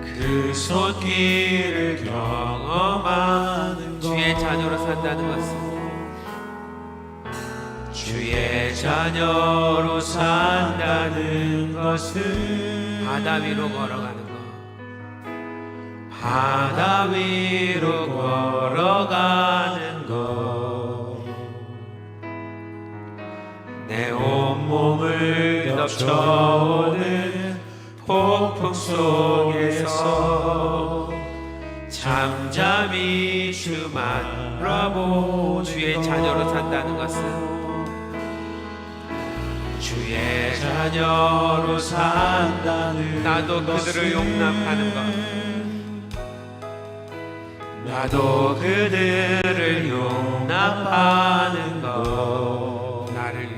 그 손길을 경험하는 것. 주의 자녀로 산다는 것은, 주의 자녀로 산다는 것은 바다 위로 걸어가는 것, 바다 위로 걸어가는 것, 내 온몸을 덮쳐오는 폭풍 속에서 잠잠히 주만 바라보. 주의 자녀로 산다는 것은, 주의 자녀로 산다는, 나도 그들을 용납하는 것, 나도 그들을 용납하는 것, 나를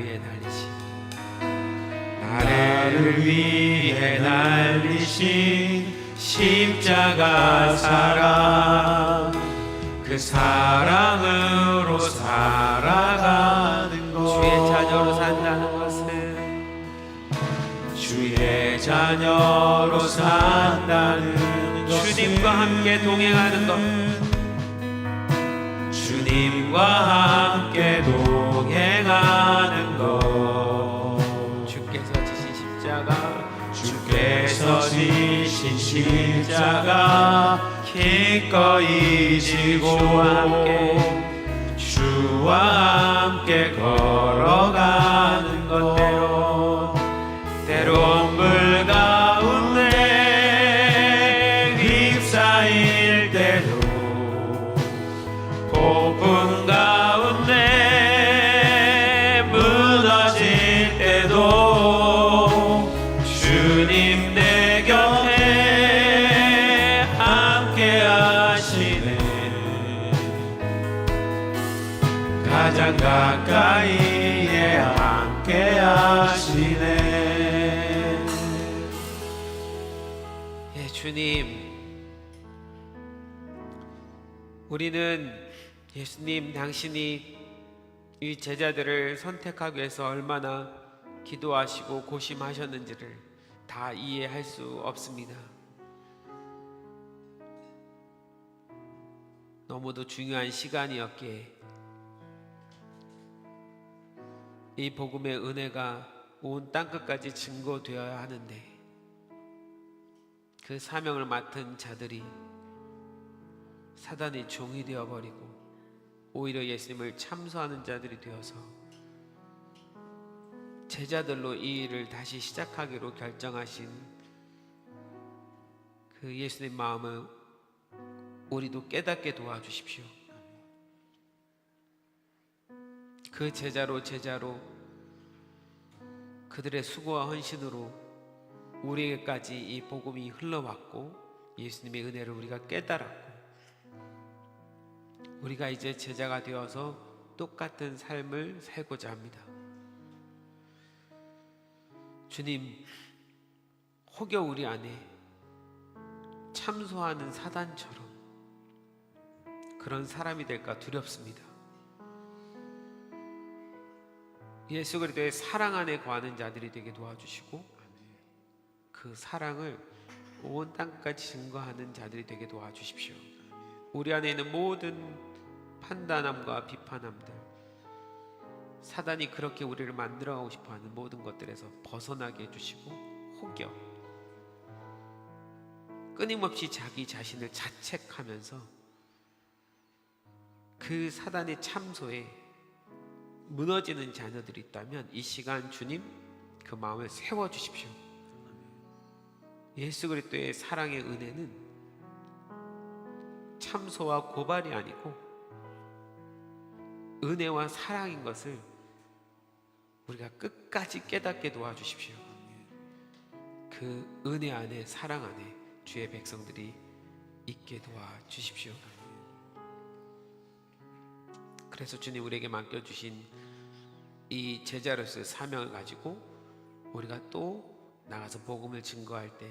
위해 날리신 십자가 사랑, 그 사랑으로 살아가는 것. 주의 자녀로 산다는 것은, 주의 자녀로 산다는 것은 주님과 함께 동행하는 것, 주님과 함께 동행하는 것. 주께서 지신 십자가, 주께서 지신 십자가 기꺼이 지고 주와 함께 걸어가는 것. 때론 물 가운데 휩싸일 때도, 폭풍 가운데 무너질 때도 주님 내 곁에 함께 하시네. 가장 가까이에 함께 하시네. 예, 주님, 우리는 예수님 당신이 이 제자들을 선택하기 위해서 얼마나 기도하시고 고심하셨는지를 다 이해할 수 없습니다. 너무도 중요한 시간이었기에 이 복음의 은혜가 온 땅끝까지 증거되어야 하는데, 그 사명을 맡은 자들이 사단의 종이 되어버리고 오히려 예수님을 참소하는 자들이 되어서 제자들로 이 일을 다시 시작하기로 결정하신 그 예수님 마음을 우리도 깨닫게 도와주십시오. 그 제자로 그들의 수고와 헌신으로 우리에게까지 이 복음이 흘러왔고, 예수님의 은혜를 우리가 깨달았고, 우리가 이제 제자가 되어서 똑같은 삶을 살고자 합니다. 주님, 혹여 우리 안에 참소하는 사단처럼 그런 사람이 될까 두렵습니다. 예수 그리스도의 사랑 안에 거하는 자들이 되게 도와주시고, 그 사랑을 온 땅까지 증거하는 자들이 되게 도와주십시오. 우리 안에 있는 모든 판단함과 비판함들, 사단이 그렇게 우리를 만들어가고 싶어하는 모든 것들에서 벗어나게 해주시고, 혹여 끊임없이 자기 자신을 자책하면서 그 사단의 참소에 무너지는 자녀들이 있다면 이 시간 주님 그 마음을 세워주십시오. 예수 그리스도의 사랑의 은혜는 참소와 고발이 아니고 은혜와 사랑인 것을 우리가 끝까지 깨닫게 도와주십시오. 그 은혜 안에, 사랑 안에 주의 백성들이 있게 도와주십시오. 그래서 주님 우리에게 맡겨주신 이 제자로서의 사명을 가지고 우리가 또 나가서 복음을 증거할 때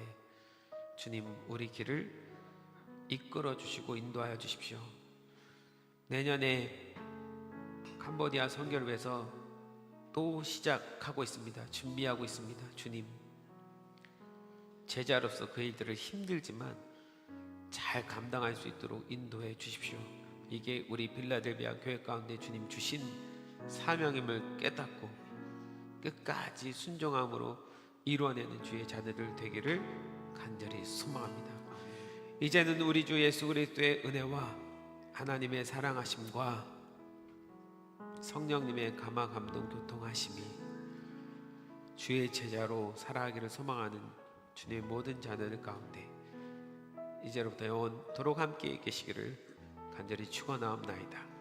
주님 우리 길을 이끌어 주시고 인도하여 주십시오. 내년에 캄보디아 선교를 위해서 또 시작하고 있습니다. 준비하고 있습니다. 주님 제자로서 그 일들을 힘들지만 잘 감당할 수 있도록 인도해 주십시오. 이게 우리 빌라델비아 교회 가운데 주님 주신 사명임을 깨닫고 끝까지 순종함으로 이루어내는 주의 자녀들 되기를 간절히 소망합니다. 이제는 우리 주 예수 그리스도의 은혜와 하나님의 사랑하심과 성령님의 감화 감동 교통하심이 주의 제자로 살아가기를 소망하는 주님의 모든 자녀들 가운데 이제로부터 영원토록 함께 계시기를 간절히 축원하옵나이다.